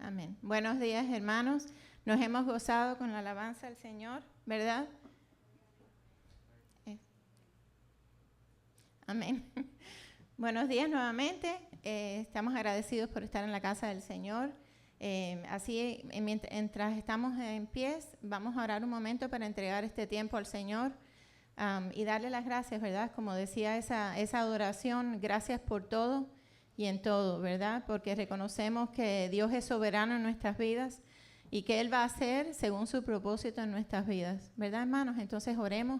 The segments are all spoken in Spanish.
Amén. Buenos días, hermanos. Nos hemos gozado con la alabanza al Señor, ¿verdad? Amén. Buenos días nuevamente. Estamos agradecidos por estar en la casa del Señor. Así, mientras estamos en pie, vamos a orar un momento para entregar este tiempo al Señor y darle las gracias, ¿verdad? Como decía esa adoración, gracias por todo y en todo, ¿verdad? Porque reconocemos que Dios es soberano en nuestras vidas y que Él va a hacer según su propósito en nuestras vidas, ¿verdad, hermanos? Entonces oremos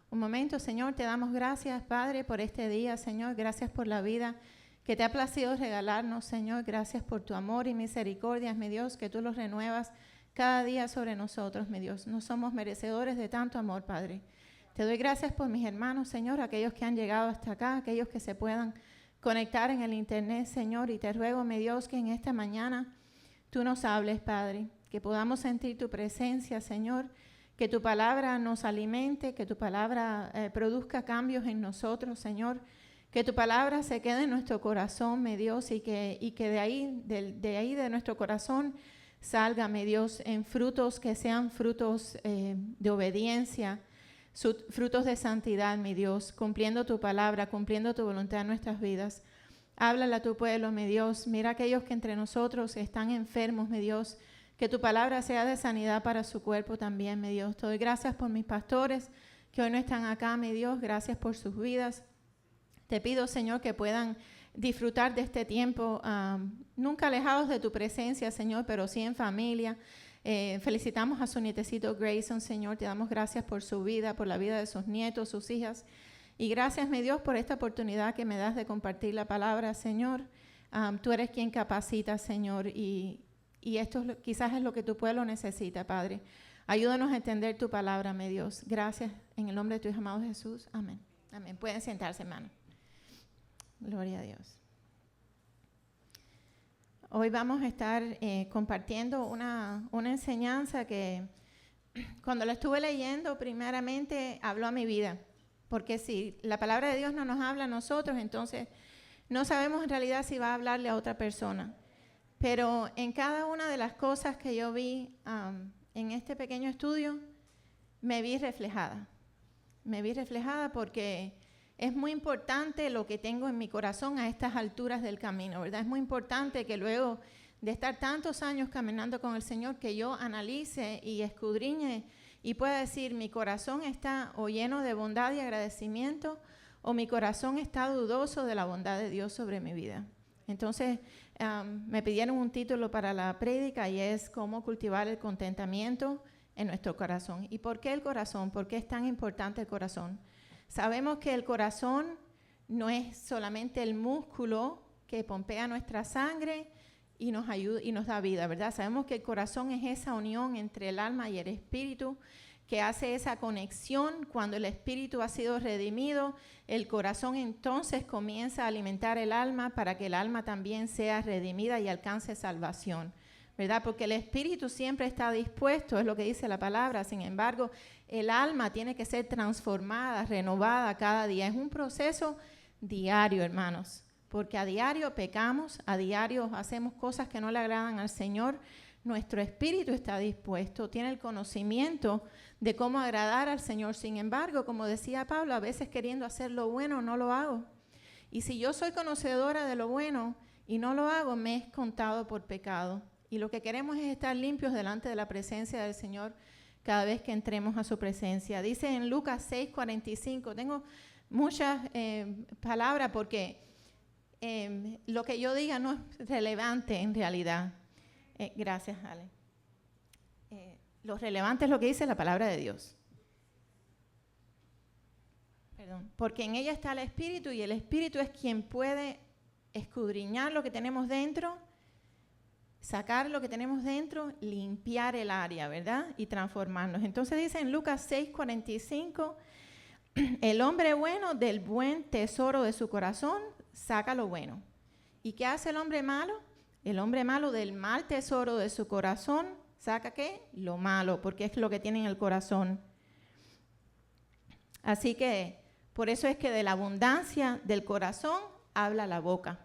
un momento. Señor, te damos gracias, Padre, por este día, Señor. Gracias por la vida que te ha placido regalarnos, Señor. Gracias por tu amor y misericordias, mi Dios, que tú los renuevas cada día sobre nosotros, mi Dios. No somos merecedores de tanto amor, Padre. Te doy gracias por mis hermanos, Señor, aquellos que han llegado hasta acá, aquellos que se puedan conectar en el internet, Señor, y te ruego, mi Dios, que en esta mañana tú nos hables, Padre, que podamos sentir tu presencia, Señor, que tu palabra nos alimente, que tu palabra produzca cambios en nosotros, Señor, que tu palabra se quede en nuestro corazón, mi Dios, y que de ahí de nuestro corazón salga, mi Dios, en frutos que sean frutos de obediencia, frutos de santidad, mi Dios, cumpliendo tu palabra, cumpliendo tu voluntad en nuestras vidas. Háblale a tu pueblo, mi Dios. Mira a aquellos que entre nosotros están enfermos, mi Dios. Que tu palabra sea de sanidad para su cuerpo también, mi Dios. Te doy gracias por mis pastores que hoy no están acá, mi Dios. Gracias por sus vidas. Te pido, Señor, que puedan disfrutar de este tiempo, nunca alejados de tu presencia, Señor, pero sí en familia. Felicitamos a su nietecito Grayson, Señor. Te damos gracias por su vida, por la vida de sus nietos, sus hijas. Y gracias, mi Dios, por esta oportunidad que me das de compartir la palabra, Señor. Tú eres quien capacita, Señor, y esto quizás es lo que tu pueblo necesita, Padre. Ayúdanos a entender tu palabra, mi Dios. Gracias en el nombre de tu Hijo amado Jesús. Amén. Amén. Pueden sentarse, hermano. Gloria a Dios. Hoy vamos a estar compartiendo una enseñanza que cuando la estuve leyendo primeramente habló a mi vida. Porque si la palabra de Dios no nos habla a nosotros, entonces no sabemos en realidad si va a hablarle a otra persona. Pero en cada una de las cosas que yo vi en este pequeño estudio, me vi reflejada. Me vi reflejada porque es muy importante lo que tengo en mi corazón a estas alturas del camino, ¿verdad? Es muy importante que luego de estar tantos años caminando con el Señor, que yo analice y escudriñe y pueda decir, mi corazón está o lleno de bondad y agradecimiento, o mi corazón está dudoso de la bondad de Dios sobre mi vida. Entonces, me pidieron un título para la prédica y es cómo cultivar el contentamiento en nuestro corazón. ¿Y por qué el corazón? ¿Por qué es tan importante el corazón? Sabemos que el corazón no es solamente el músculo que pompea nuestra sangre y nos ayuda y nos da vida, ¿verdad? Sabemos que el corazón es esa unión entre el alma y el espíritu que hace esa conexión. Cuando el espíritu ha sido redimido, el corazón entonces comienza a alimentar el alma para que el alma también sea redimida y alcance salvación, ¿verdad? Porque el espíritu siempre está dispuesto, es lo que dice la palabra. Sin embargo, el alma tiene que ser transformada, renovada cada día. Es un proceso diario, hermanos, porque a diario pecamos, a diario hacemos cosas que no le agradan al Señor. Nuestro espíritu está dispuesto, tiene el conocimiento de cómo agradar al Señor. Sin embargo, como decía Pablo, a veces queriendo hacer lo bueno no lo hago. Y si yo soy conocedora de lo bueno y no lo hago, me es contado por pecado. Y lo que queremos es estar limpios delante de la presencia del Señor cada vez que entremos a su presencia. Dice en Lucas 6:45, tengo muchas palabras porque lo que yo diga no es relevante en realidad. Gracias, Ale. Lo relevante es lo que dice la palabra de Dios. Perdón. Porque en ella está el Espíritu y el Espíritu es quien puede escudriñar lo que tenemos dentro, sacar lo que tenemos dentro, limpiar el área, ¿verdad? Y transformarnos. Entonces dice en Lucas 6:45, el hombre bueno del buen tesoro de su corazón saca lo bueno. ¿Y qué hace el hombre malo? El hombre malo del mal tesoro de su corazón saca ¿qué? Lo malo, porque es lo que tiene en el corazón. Así que por eso es que de la abundancia del corazón habla la boca.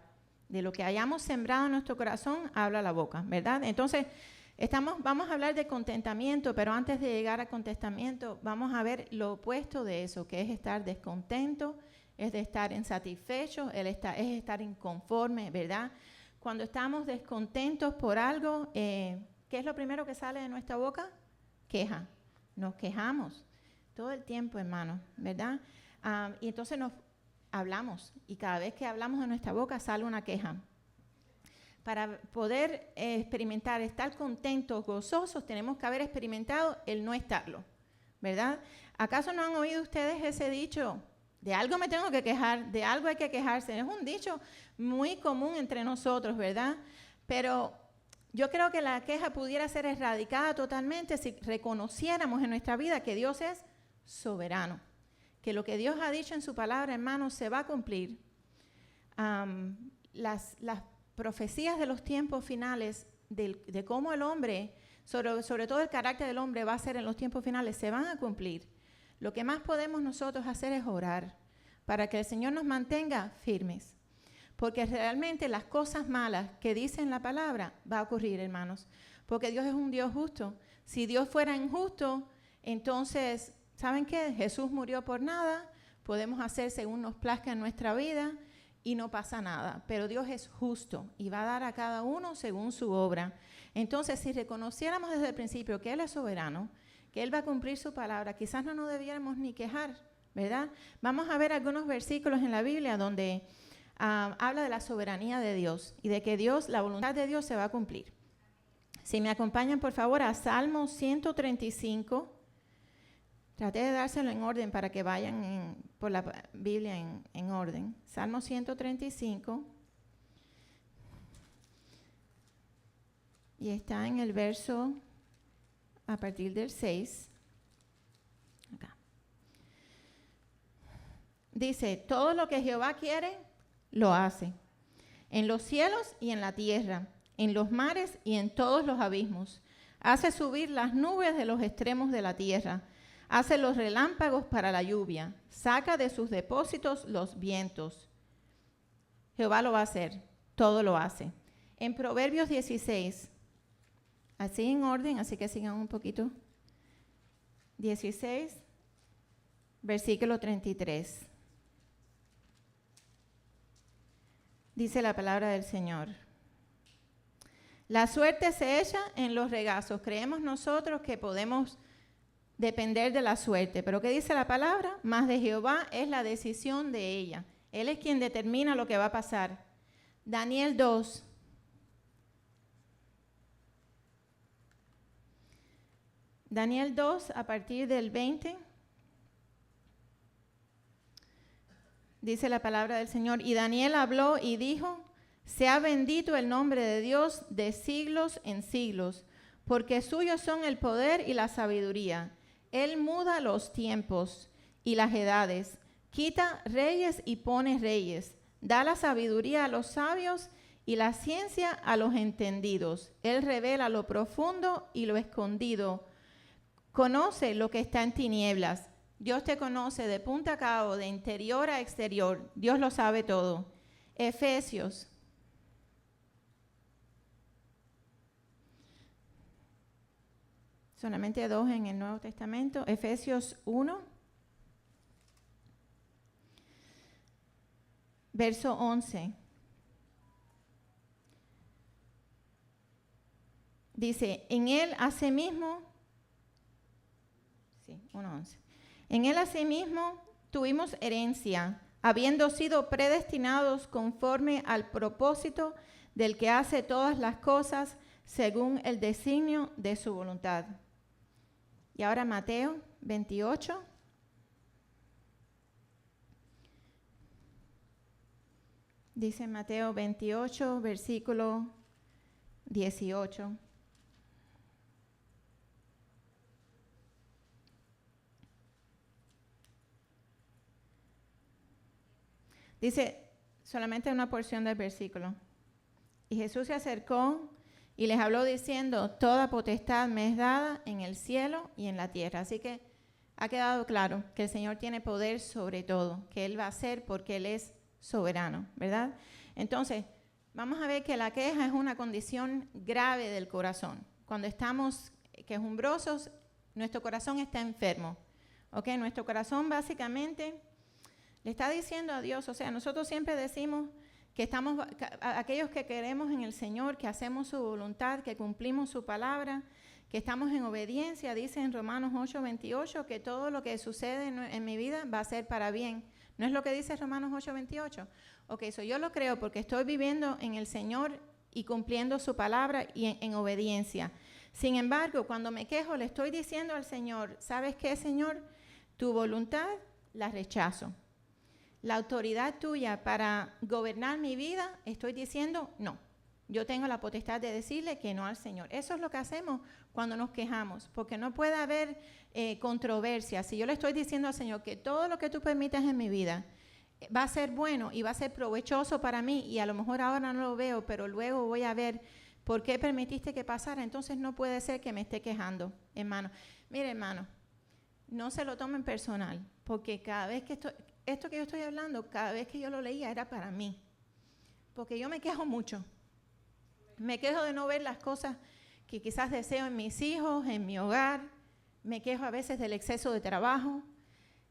De lo que hayamos sembrado en nuestro corazón, habla la boca, ¿verdad? Entonces, vamos a hablar de contentamiento, pero antes de llegar a contentamiento, vamos a ver lo opuesto de eso, que es estar descontento, es de estar insatisfecho, es estar inconforme, ¿verdad? Cuando estamos descontentos por algo, ¿qué es lo primero que sale de nuestra boca? Queja. Nos quejamos todo el tiempo, hermano, ¿verdad? Y entonces nos hablamos, y cada vez que hablamos de nuestra boca sale una queja. Para poder experimentar, estar contentos, gozosos, tenemos que haber experimentado el no estarlo, ¿verdad? ¿Acaso no han oído ustedes ese dicho? De algo me tengo que quejar, de algo hay que quejarse. Es un dicho muy común entre nosotros, ¿verdad? Pero yo creo que la queja pudiera ser erradicada totalmente si reconociéramos en nuestra vida que Dios es soberano, que lo que Dios ha dicho en su palabra, hermanos, se va a cumplir. Las profecías de los tiempos finales, de cómo el hombre, sobre todo el carácter del hombre va a ser en los tiempos finales, se van a cumplir. Lo que más podemos nosotros hacer es orar para que el Señor nos mantenga firmes. Porque realmente las cosas malas que dice en la palabra va a ocurrir, hermanos. Porque Dios es un Dios justo. Si Dios fuera injusto, entonces, ¿saben qué? Jesús murió por nada, podemos hacer según nos plazca en nuestra vida y no pasa nada. Pero Dios es justo y va a dar a cada uno según su obra. Entonces, si reconociéramos desde el principio que Él es soberano, que Él va a cumplir su palabra, quizás no nos debiéramos ni quejar, ¿verdad? Vamos a ver algunos versículos en la Biblia donde habla de la soberanía de Dios y de que la voluntad de Dios se va a cumplir. Si me acompañan, por favor, a Salmo 135. Traté de dárselo en orden para que vayan por la Biblia en orden. Salmo 135. Y está en el verso a partir del 6. Acá. Dice, todo lo que Jehová quiere, lo hace. En los cielos y en la tierra, en los mares y en todos los abismos. Hace subir las nubes de los extremos de la tierra. Hace los relámpagos para la lluvia. Saca de sus depósitos los vientos. Jehová lo va a hacer. Todo lo hace. En Proverbios 16, así en orden, así que sigan un poquito. 16, versículo 33. Dice la palabra del Señor. La suerte se echa en los regazos. Creemos nosotros que podemos depender de la suerte. Pero ¿qué dice la palabra? Mas de Jehová es la decisión de ella. Él es quien determina lo que va a pasar. Daniel 2. Daniel 2, a partir del 20. Dice la palabra del Señor. Y Daniel habló y dijo, sea bendito el nombre de Dios de siglos en siglos, porque suyos son el poder y la sabiduría. Él muda los tiempos y las edades, quita reyes y pone reyes, da la sabiduría a los sabios y la ciencia a los entendidos. Él revela lo profundo y lo escondido. Conoce lo que está en tinieblas. Dios te conoce de punta a cabo, de interior a exterior. Dios lo sabe todo. Efesios. Solamente 2 en el Nuevo Testamento. Efesios 1, verso 11. Dice, en él asimismo, 1:11. En él asimismo tuvimos herencia, habiendo sido predestinados conforme al propósito del que hace todas las cosas según el designio de su voluntad. Y ahora Mateo 28. Dice Mateo 28, versículo 18. Dice solamente una porción del versículo. Y Jesús se acercó y les habló diciendo, toda potestad me es dada en el cielo y en la tierra. Así que ha quedado claro que el Señor tiene poder sobre todo, que Él va a hacer porque Él es soberano, ¿verdad? Entonces, vamos a ver que la queja es una condición grave del corazón. Cuando estamos quejumbrosos, nuestro corazón está enfermo. ¿Ok? Nuestro corazón básicamente le está diciendo a Dios, o sea, nosotros siempre decimos que estamos, aquellos que queremos en el Señor, que hacemos su voluntad, que cumplimos su palabra, que estamos en obediencia, dice en Romanos 8:28, que todo lo que sucede en mi vida va a ser para bien. ¿No es lo que dice Romanos 8:28? Ok, eso yo lo creo porque estoy viviendo en el Señor y cumpliendo su palabra y en obediencia. Sin embargo, cuando me quejo, le estoy diciendo al Señor, ¿sabes qué, Señor? Tu voluntad la rechazo. La autoridad tuya para gobernar mi vida, estoy diciendo no. Yo tengo la potestad de decirle que no al Señor. Eso es lo que hacemos cuando nos quejamos, porque no puede haber controversia. Si yo le estoy diciendo al Señor que todo lo que tú permitas en mi vida va a ser bueno y va a ser provechoso para mí, y a lo mejor ahora no lo veo, pero luego voy a ver por qué permitiste que pasara, entonces no puede ser que me esté quejando, hermano. Mire, hermano, no se lo tomen personal, porque cada vez que esto que yo estoy hablando, cada vez que yo lo leía era para mí, porque yo me quejo mucho. Me quejo de no ver las cosas que quizás deseo en mis hijos, en mi hogar. Me quejo a veces del exceso de trabajo.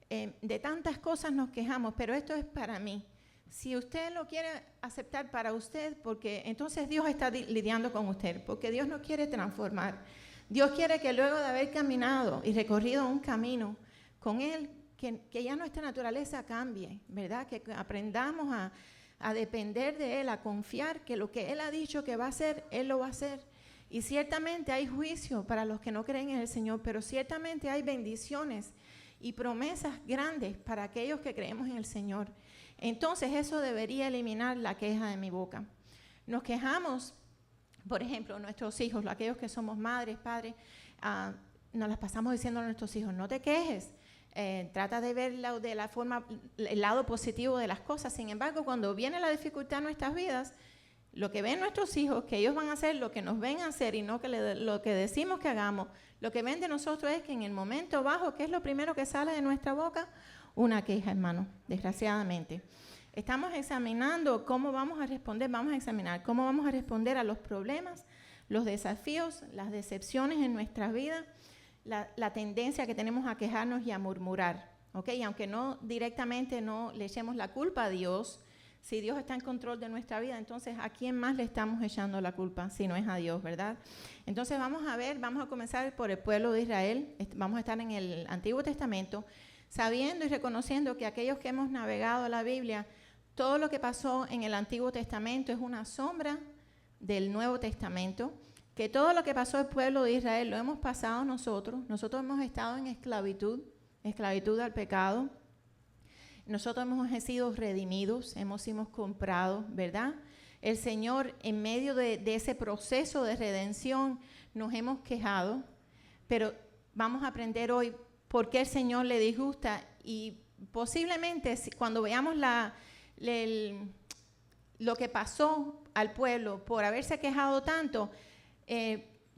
De tantas cosas nos quejamos, pero esto es para mí. Si usted lo quiere aceptar para usted, porque entonces Dios está lidiando con usted, porque Dios no quiere transformar. Dios quiere que luego de haber caminado y recorrido un camino con Él, que ya nuestra naturaleza cambie, ¿verdad? Que aprendamos a depender de Él, a confiar que lo que Él ha dicho que va a hacer, Él lo va a hacer. Y ciertamente hay juicio para los que no creen en el Señor, pero ciertamente hay bendiciones y promesas grandes para aquellos que creemos en el Señor. Entonces eso debería eliminar la queja de mi boca. Nos quejamos, por ejemplo, nuestros hijos, aquellos que somos madres, padres, nos las pasamos diciendo a nuestros hijos, no te quejes. Trata de ver el lado positivo de las cosas. Sin embargo, cuando viene la dificultad en nuestras vidas, lo que ven nuestros hijos, que ellos van a hacer lo que nos ven a hacer y no lo que decimos que hagamos, lo que ven de nosotros es que en el momento bajo, ¿qué es lo primero que sale de nuestra boca? Una queja, hermano, desgraciadamente. Estamos examinando cómo vamos a responder, vamos a examinar cómo vamos a responder a los problemas, los desafíos, las decepciones en nuestras vidas, la tendencia que tenemos a quejarnos y a murmurar, ¿ok? Y aunque no directamente no le echemos la culpa a Dios, si Dios está en control de nuestra vida, entonces ¿a quién más le estamos echando la culpa si no es a Dios, verdad? Entonces vamos a comenzar por el pueblo de Israel. Vamos a estar en el Antiguo Testamento, sabiendo y reconociendo que aquellos que hemos navegado la Biblia, todo lo que pasó en el Antiguo Testamento es una sombra del Nuevo Testamento, que todo lo que pasó el pueblo de Israel lo hemos pasado nosotros hemos estado en esclavitud al pecado, nosotros hemos sido redimidos, hemos sido comprados, ¿verdad? El Señor, en medio de ese proceso de redención, nos hemos quejado, pero vamos a aprender hoy por qué el Señor le disgusta y posiblemente cuando veamos lo que pasó al pueblo por haberse quejado tanto,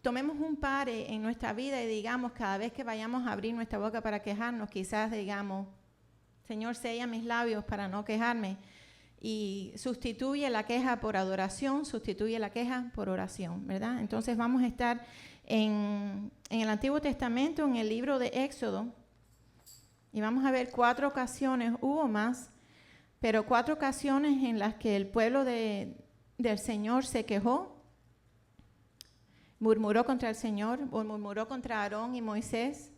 tomemos un pare en nuestra vida y digamos, cada vez que vayamos a abrir nuestra boca para quejarnos, quizás digamos, Señor, sella mis labios para no quejarme, y sustituye la queja por adoración, sustituye la queja por oración, ¿verdad? Entonces vamos a estar en el Antiguo Testamento, en el libro de Éxodo, y vamos a ver 4 ocasiones, hubo más, pero 4 ocasiones en las que el pueblo del Señor se quejó, murmuró contra el Señor, o murmuró contra Aarón y Moisés,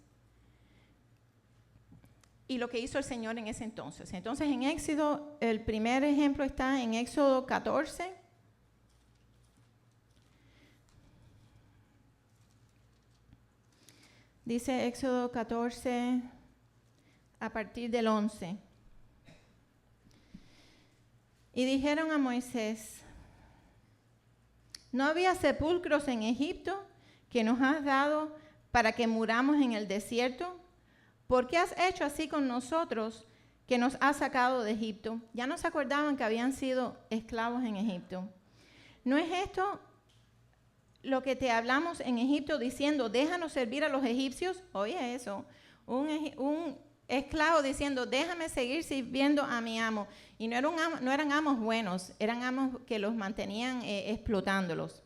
y lo que hizo el Señor en ese entonces. Entonces, en Éxodo, el primer ejemplo está en Éxodo 14. Dice Éxodo 14, a partir del 11. Y dijeron a Moisés, ¿no había sepulcros en Egipto que nos has dado para que muramos en el desierto? ¿Por qué has hecho así con nosotros que nos has sacado de Egipto? Ya no se acordaban que habían sido esclavos en Egipto. ¿No es esto lo que te hablamos en Egipto diciendo, déjanos servir a los egipcios? Oye eso, un esclavos diciendo, déjame seguir sirviendo a mi amo. Y no eran amos buenos, eran amos que los mantenían explotándolos.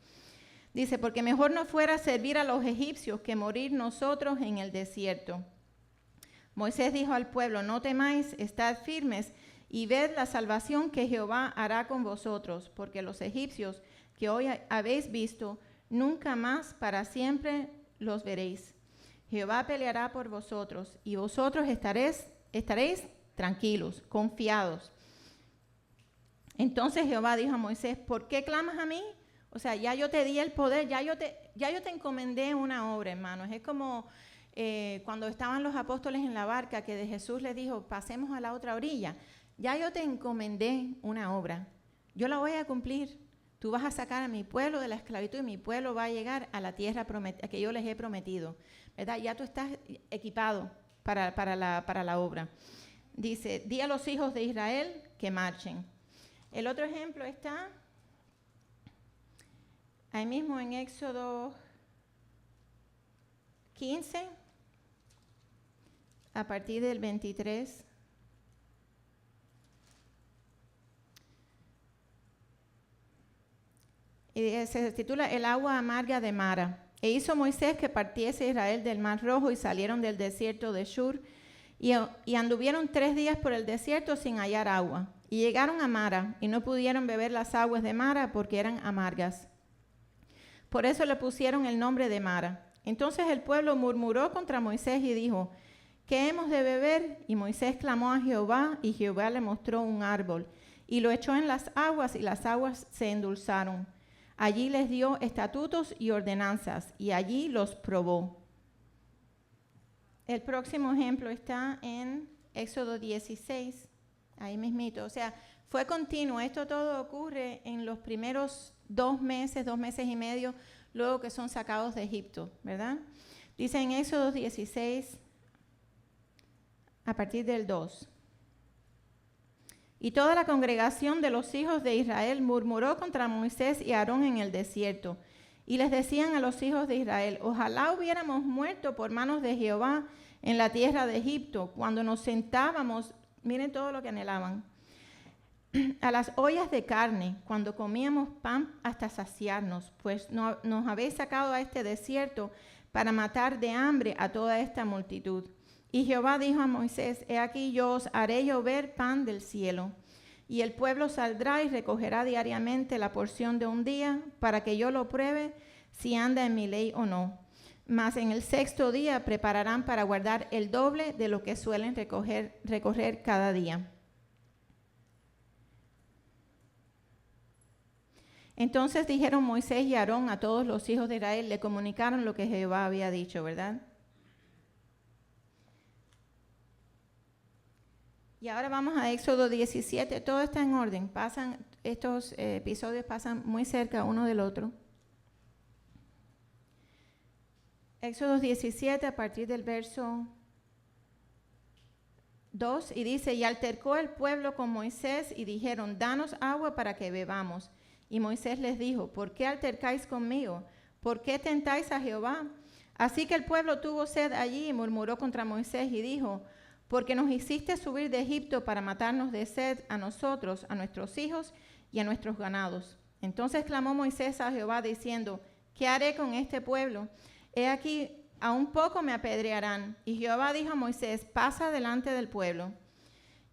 Dice, porque mejor nos fuera servir a los egipcios que morir nosotros en el desierto. Moisés dijo al pueblo, no temáis, estad firmes y ved la salvación que Jehová hará con vosotros, porque los egipcios que hoy habéis visto, nunca más para siempre los veréis. Jehová peleará por vosotros y vosotros estaréis tranquilos, confiados. Entonces Jehová dijo a Moisés, ¿por qué clamas a mí? O sea, ya yo te di el poder, ya yo te encomendé una obra, hermanos. Es como cuando estaban los apóstoles en la barca, que de Jesús les dijo, pasemos a la otra orilla. Ya yo te encomendé una obra, yo la voy a cumplir. Tú vas a sacar a mi pueblo de la esclavitud y mi pueblo va a llegar a la tierra que yo les he prometido, ¿verdad? Ya tú estás equipado para la obra. Dice, di a los hijos de Israel que marchen. El otro ejemplo está ahí mismo en Éxodo 15, a partir del 23. Y se titula El agua amarga de Mara. E hizo Moisés que partiese Israel del Mar Rojo y salieron del desierto de Shur y anduvieron 3 días por el desierto sin hallar agua. Y llegaron a Mara y no pudieron beber las aguas de Mara porque eran amargas. Por eso le pusieron el nombre de Mara. Entonces el pueblo murmuró contra Moisés y dijo, ¿qué hemos de beber? Y Moisés clamó a Jehová y Jehová le mostró un árbol y lo echó en las aguas y las aguas se endulzaron. Allí les dio estatutos y ordenanzas, y allí los probó. El próximo ejemplo está en Éxodo 16, ahí mismito. O sea, fue continuo. Esto todo ocurre en los primeros 2 meses y medio, luego que son sacados de Egipto, ¿verdad? Dice en Éxodo 16, a partir del 2. Y toda la congregación de los hijos de Israel murmuró contra Moisés y Aarón en el desierto. Y les decían a los hijos de Israel, ojalá hubiéramos muerto por manos de Jehová en la tierra de Egipto, cuando nos sentábamos, miren todo lo que anhelaban, a las ollas de carne, cuando comíamos pan hasta saciarnos, pues nos habéis sacado a este desierto para matar de hambre a toda esta multitud. Y Jehová dijo a Moisés, he aquí yo os haré llover pan del cielo, y el pueblo saldrá y recogerá diariamente la porción de un día, para que yo lo pruebe si anda en mi ley o no. Mas en el 6º día prepararán para guardar el doble de lo que suelen recoger cada día. Entonces dijeron Moisés y Aarón a todos los hijos de Israel, le comunicaron lo que Jehová había dicho, ¿verdad? Y ahora vamos a Éxodo 17, todo está en orden, estos episodios pasan muy cerca uno del otro. Éxodo 17 a partir del verso 2 y dice, y altercó el pueblo con Moisés y dijeron, danos agua para que bebamos. Y Moisés les dijo, ¿por qué altercáis conmigo? ¿Por qué tentáis a Jehová? Así que el pueblo tuvo sed allí y murmuró contra Moisés y dijo, porque nos hiciste subir de Egipto para matarnos de sed a nosotros, a nuestros hijos y a nuestros ganados. Entonces clamó Moisés a Jehová diciendo, ¿qué haré con este pueblo? He aquí, aún poco me apedrearán. Y Jehová dijo a Moisés, pasa delante del pueblo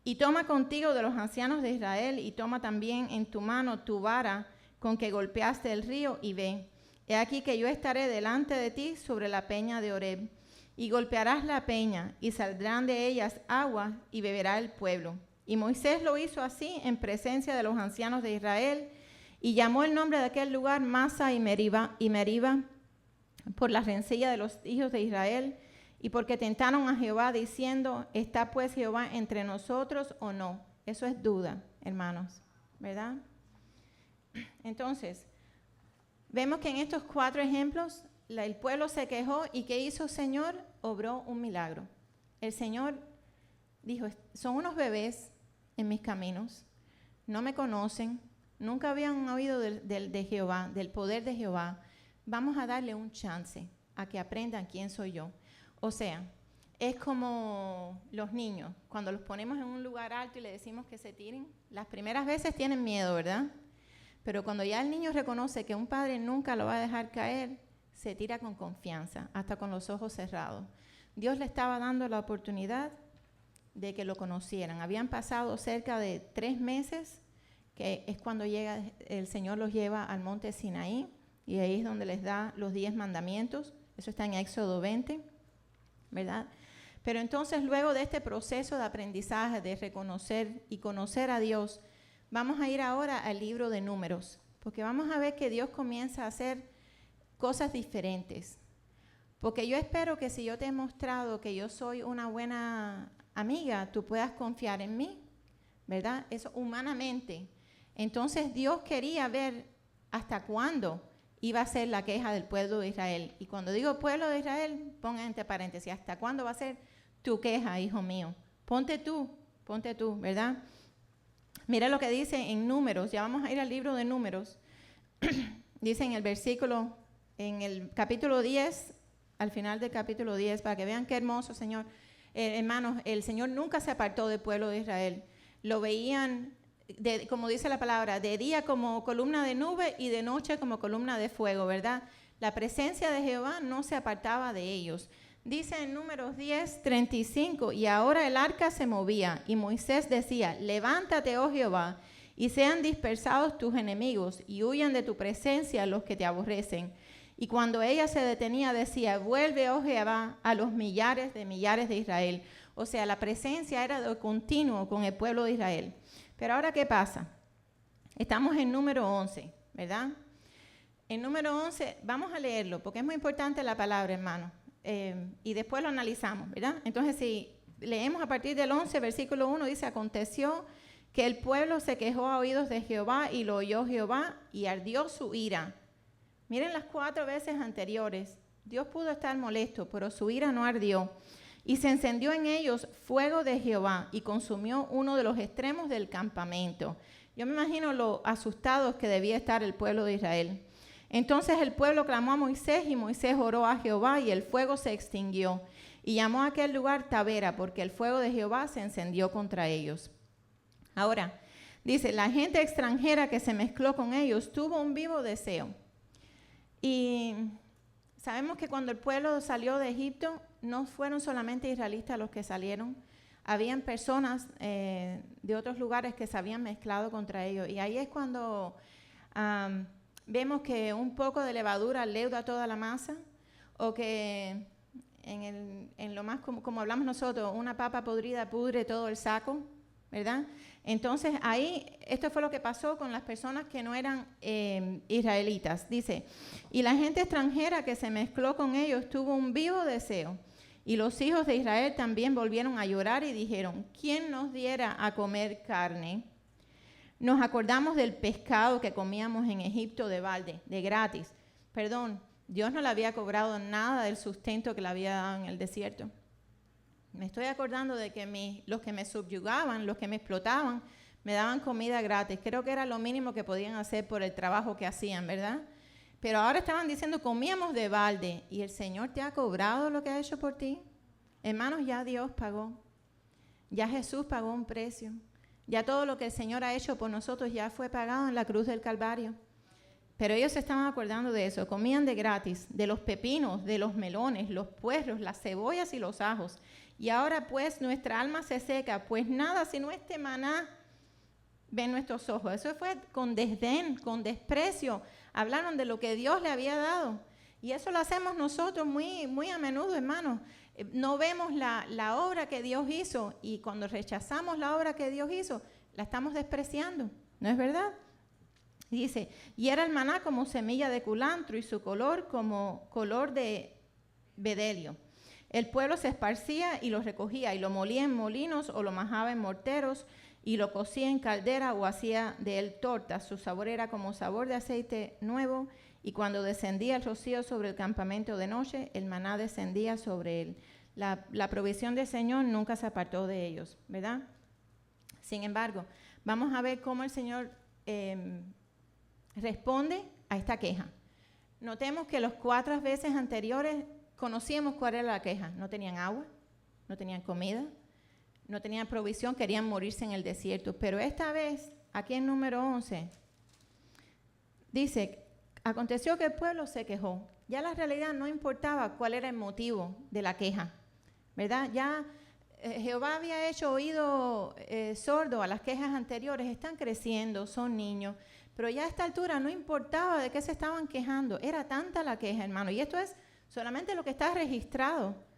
y toma contigo de los ancianos de Israel y toma también en tu mano tu vara con que golpeaste el río y ve. He aquí que yo estaré delante de ti sobre la peña de Horeb. Y golpearás la peña, y saldrán de ellas aguas, y beberá el pueblo. Y Moisés lo hizo así en presencia de los ancianos de Israel, y llamó el nombre de aquel lugar Masa y Meriba, por la rencilla de los hijos de Israel, y porque tentaron a Jehová diciendo, ¿está pues Jehová entre nosotros o no? Eso es duda, hermanos, ¿verdad? Entonces, vemos que en estos 4 ejemplos, el pueblo se quejó y ¿qué hizo el Señor? Obró un milagro. El Señor dijo, son unos bebés en mis caminos, no me conocen, nunca habían oído de Jehová, del poder de Jehová. Vamos a darle un chance a que aprendan quién soy yo. O sea, es como los niños. Cuando los ponemos en un lugar alto y le decimos que se tiren, las primeras veces tienen miedo, ¿verdad? Pero cuando ya el niño reconoce que un padre nunca lo va a dejar caer, se tira con confianza, hasta con los ojos cerrados. Dios le estaba dando la oportunidad de que lo conocieran. Habían pasado cerca de 3 meses, que es cuando el Señor los lleva al monte Sinaí, y ahí es donde les da los 10 mandamientos. Eso está en Éxodo 20, ¿verdad? Pero entonces, luego de este proceso de aprendizaje, de reconocer y conocer a Dios, vamos a ir ahora al libro de Números, porque vamos a ver que Dios comienza a hacer cosas diferentes. Porque yo espero que si yo te he mostrado que yo soy una buena amiga, tú puedas confiar en mí, ¿verdad? Eso humanamente. Entonces Dios quería ver hasta cuándo iba a ser la queja del pueblo de Israel. Y cuando digo pueblo de Israel, pongan entre paréntesis, ¿hasta cuándo va a ser tu queja, hijo mío? Ponte tú, ¿verdad? Mira lo que dice en Números, ya vamos a ir al libro de Números. Dice en el capítulo 10, al final del capítulo 10, para que vean qué hermoso, Señor. Hermanos, el Señor nunca se apartó del pueblo de Israel. Lo veían, como dice la palabra, de día como columna de nube y de noche como columna de fuego, ¿verdad? La presencia de Jehová no se apartaba de ellos. Dice en Números 10, 35, y ahora el arca se movía, y Moisés decía, levántate, oh Jehová, y sean dispersados tus enemigos, y huyan de tu presencia los que te aborrecen. Y cuando ella se detenía, decía, vuelve, oh Jehová, a los millares de Israel. O sea, la presencia era de continuo con el pueblo de Israel. Pero ahora, ¿qué pasa? Estamos en número 11, ¿verdad? En número 11, vamos a leerlo, porque es muy importante la palabra, hermano. Y después lo analizamos, ¿verdad? Entonces, si leemos a partir del 11, versículo 1, dice, aconteció que el pueblo se quejó a oídos de Jehová, y lo oyó Jehová, y ardió su ira. Miren las 4 veces anteriores. Dios pudo estar molesto, pero su ira no ardió. Y se encendió en ellos fuego de Jehová y consumió uno de los extremos del campamento. Yo me imagino lo asustados que debía estar el pueblo de Israel. Entonces el pueblo clamó a Moisés y Moisés oró a Jehová y el fuego se extinguió. Y llamó a aquel lugar Tabera porque el fuego de Jehová se encendió contra ellos. Ahora, dice, la gente extranjera que se mezcló con ellos tuvo un vivo deseo. Y sabemos que cuando el pueblo salió de Egipto, no fueron solamente israelitas los que salieron, habían personas de otros lugares que se habían mezclado contra ellos. Y ahí es cuando vemos que un poco de levadura leuda toda la masa, o que en lo más como hablamos nosotros, una papa podrida pudre todo el saco, ¿verdad? Entonces ahí, esto fue lo que pasó con las personas que no eran israelitas. Dice, y la gente extranjera que se mezcló con ellos tuvo un vivo deseo. Y los hijos de Israel también volvieron a llorar y dijeron, ¿quién nos diera a comer carne? Nos acordamos del pescado que comíamos en Egipto de balde, de gratis. Perdón, Dios no le había cobrado nada del sustento que le había dado en el desierto. Me estoy acordando de que los que me subyugaban, los que me explotaban, me daban comida gratis. Creo que era lo mínimo que podían hacer por el trabajo que hacían, ¿verdad? Pero ahora estaban diciendo, comíamos de balde. ¿Y el Señor te ha cobrado lo que ha hecho por ti? Hermanos, ya Dios pagó. Ya Jesús pagó un precio. Ya todo lo que el Señor ha hecho por nosotros ya fue pagado en la cruz del Calvario. Pero ellos se estaban acordando de eso. Comían de gratis, de los pepinos, de los melones, los puerros, las cebollas y los ajos. Y ahora pues nuestra alma se seca, pues nada sino este maná ven nuestros ojos. Eso fue con desdén, con desprecio. Hablaron de lo que Dios le había dado. Y eso lo hacemos nosotros muy, muy a menudo, hermanos. No vemos la obra que Dios hizo, y cuando rechazamos la obra que Dios hizo, la estamos despreciando. ¿No es verdad? Dice, y era el maná como semilla de culantro y su color como color de bedelio. El pueblo se esparcía y lo recogía y lo molía en molinos o lo majaba en morteros y lo cocía en caldera o hacía de él tortas. Su sabor era como sabor de aceite nuevo, y cuando descendía el rocío sobre el campamento de noche, el maná descendía sobre él. La provisión del Señor nunca se apartó de ellos, ¿verdad? Sin embargo, vamos a ver cómo el Señor responde a esta queja. Notemos que las 4 veces anteriores conocíamos cuál era la queja. No tenían agua, no tenían comida, no tenían provisión, querían morirse en el desierto. Pero esta vez, aquí en número 11, dice, aconteció que el pueblo se quejó. Ya la realidad no importaba cuál era el motivo de la queja, ¿verdad? Ya Jehová había hecho oído sordo a las quejas anteriores. Están creciendo, son niños. Pero ya a esta altura no importaba de qué se estaban quejando. Era tanta la queja, hermano. Y esto es solamente lo que está registrado.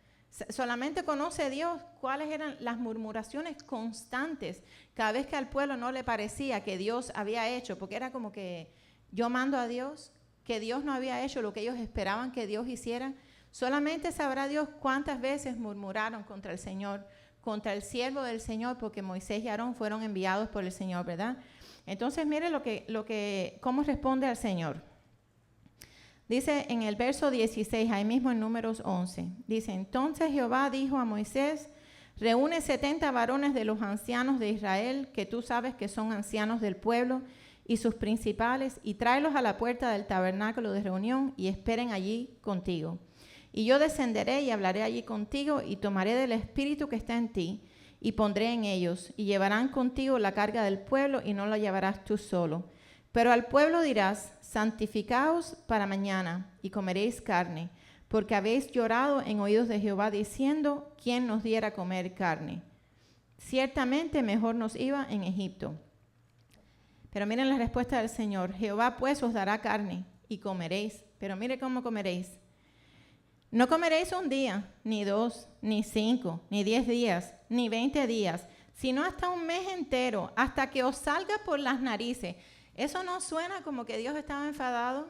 Solamente conoce Dios cuáles eran las murmuraciones constantes cada vez que al pueblo no le parecía que Dios había hecho, porque era como que yo mando a Dios, que Dios no había hecho lo que ellos esperaban que Dios hiciera. Solamente sabrá Dios cuántas veces murmuraron contra el Señor, contra el siervo del Señor, porque Moisés y Aarón fueron enviados por el Señor, ¿verdad? Entonces mire cómo responde al Señor. Dice en el verso 16, ahí mismo en Números 11, dice, entonces Jehová dijo a Moisés, reúne 70 varones de los ancianos de Israel, que tú sabes que son ancianos del pueblo, y sus principales, y tráelos a la puerta del tabernáculo de reunión, y esperen allí contigo. Y yo descenderé y hablaré allí contigo, y tomaré del espíritu que está en ti, y pondré en ellos, y llevarán contigo la carga del pueblo, y no la llevarás tú solo. Pero al pueblo dirás, santificaos para mañana, y comeréis carne, porque habéis llorado en oídos de Jehová, diciendo, ¿quién nos diera a comer carne? Ciertamente mejor nos iba en Egipto. Pero miren la respuesta del Señor, Jehová pues os dará carne, y comeréis. Pero mire cómo comeréis. No comeréis un día, ni 2, ni 5, ni 10 días, ni 20 días, sino hasta un mes entero, hasta que os salga por las narices. ¿Eso no suena como que Dios estaba enfadado?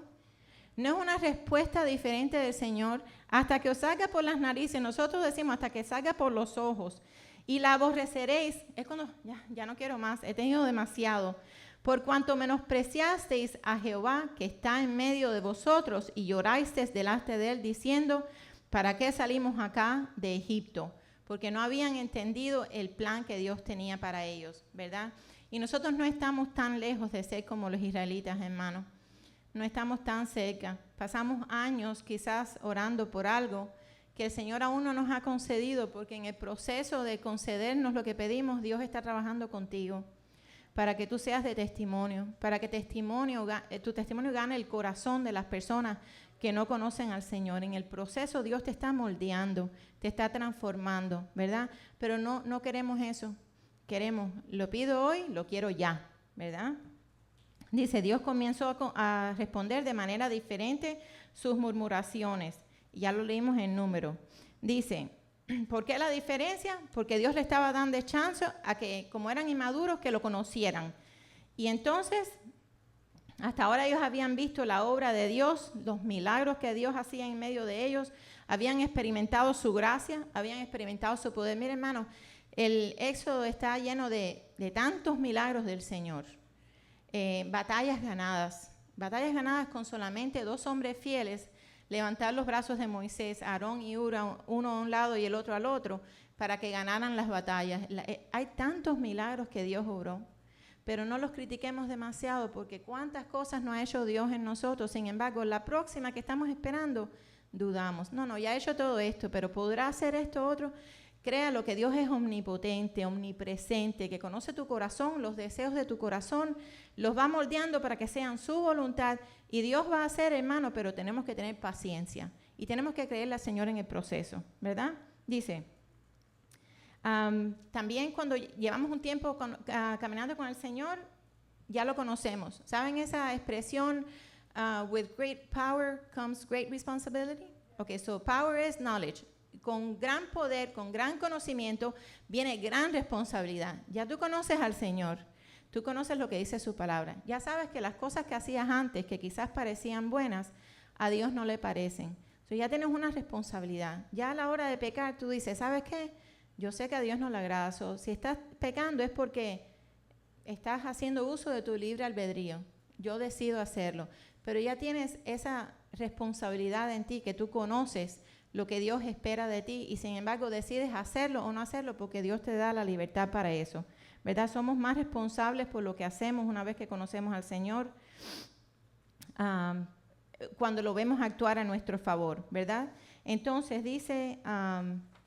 ¿No es una respuesta diferente del Señor? Hasta que os salga por las narices. Nosotros decimos hasta que salga por los ojos. Y la aborreceréis. Es cuando ya no quiero más, he tenido demasiado. Por cuanto menospreciasteis a Jehová que está en medio de vosotros y llorasteis delante de él diciendo, ¿para qué salimos acá de Egipto? Porque no habían entendido el plan que Dios tenía para ellos, ¿verdad? Y nosotros no estamos tan lejos de ser como los israelitas, hermanos. No estamos tan cerca. Pasamos años quizás orando por algo que el Señor aún no nos ha concedido, porque en el proceso de concedernos lo que pedimos, Dios está trabajando contigo para que tú seas de testimonio, para que tu testimonio gane el corazón de las personas que no conocen al Señor. En el proceso Dios te está moldeando, te está transformando, ¿verdad? Pero no queremos eso. Queremos, lo pido hoy, lo quiero ya, ¿verdad? Dice, Dios comenzó a responder de manera diferente sus murmuraciones. Ya lo leímos en Número. Dice, ¿por qué la diferencia? Porque Dios le estaba dando chance a que, como eran inmaduros, que lo conocieran. Y entonces, hasta ahora ellos habían visto la obra de Dios, los milagros que Dios hacía en medio de ellos, habían experimentado su gracia, habían experimentado su poder. Miren, hermanos, el Éxodo está lleno de tantos milagros del Señor. Batallas ganadas con solamente 2 hombres fieles, levantar los brazos de Moisés, Aarón y Hur, uno a un lado y el otro al otro, para que ganaran las batallas. Hay tantos milagros que Dios obró, pero no los critiquemos demasiado, porque cuántas cosas no ha hecho Dios en nosotros. Sin embargo, la próxima que estamos esperando, dudamos. No, ya ha hecho todo esto, pero ¿podrá hacer esto otro? Créalo que Dios es omnipotente, omnipresente, que conoce tu corazón, los deseos de tu corazón, los va moldeando para que sean su voluntad, y Dios va a hacer, hermano, pero tenemos que tener paciencia y tenemos que creerle al Señor en el proceso, ¿verdad? Dice, también cuando llevamos un tiempo caminando con el Señor, ya lo conocemos. ¿Saben esa expresión, with great power comes great responsibility? Okay, so power is knowledge. Con gran poder, con gran conocimiento, viene gran responsabilidad. Ya tú conoces al Señor, tú conoces lo que dice su palabra. Ya sabes que las cosas que hacías antes, que quizás parecían buenas, a Dios no le parecen. So ya tienes una responsabilidad. Ya a la hora de pecar, tú dices, ¿sabes qué? Yo sé que a Dios no le agrada. So, si estás pecando es porque estás haciendo uso de tu libre albedrío. Yo decido hacerlo. Pero ya tienes esa responsabilidad en ti, que tú conoces lo que Dios espera de ti, y sin embargo decides hacerlo o no hacerlo porque Dios te da la libertad para eso, ¿verdad? Somos más responsables por lo que hacemos una vez que conocemos al Señor, cuando lo vemos actuar a nuestro favor, ¿verdad? Entonces dice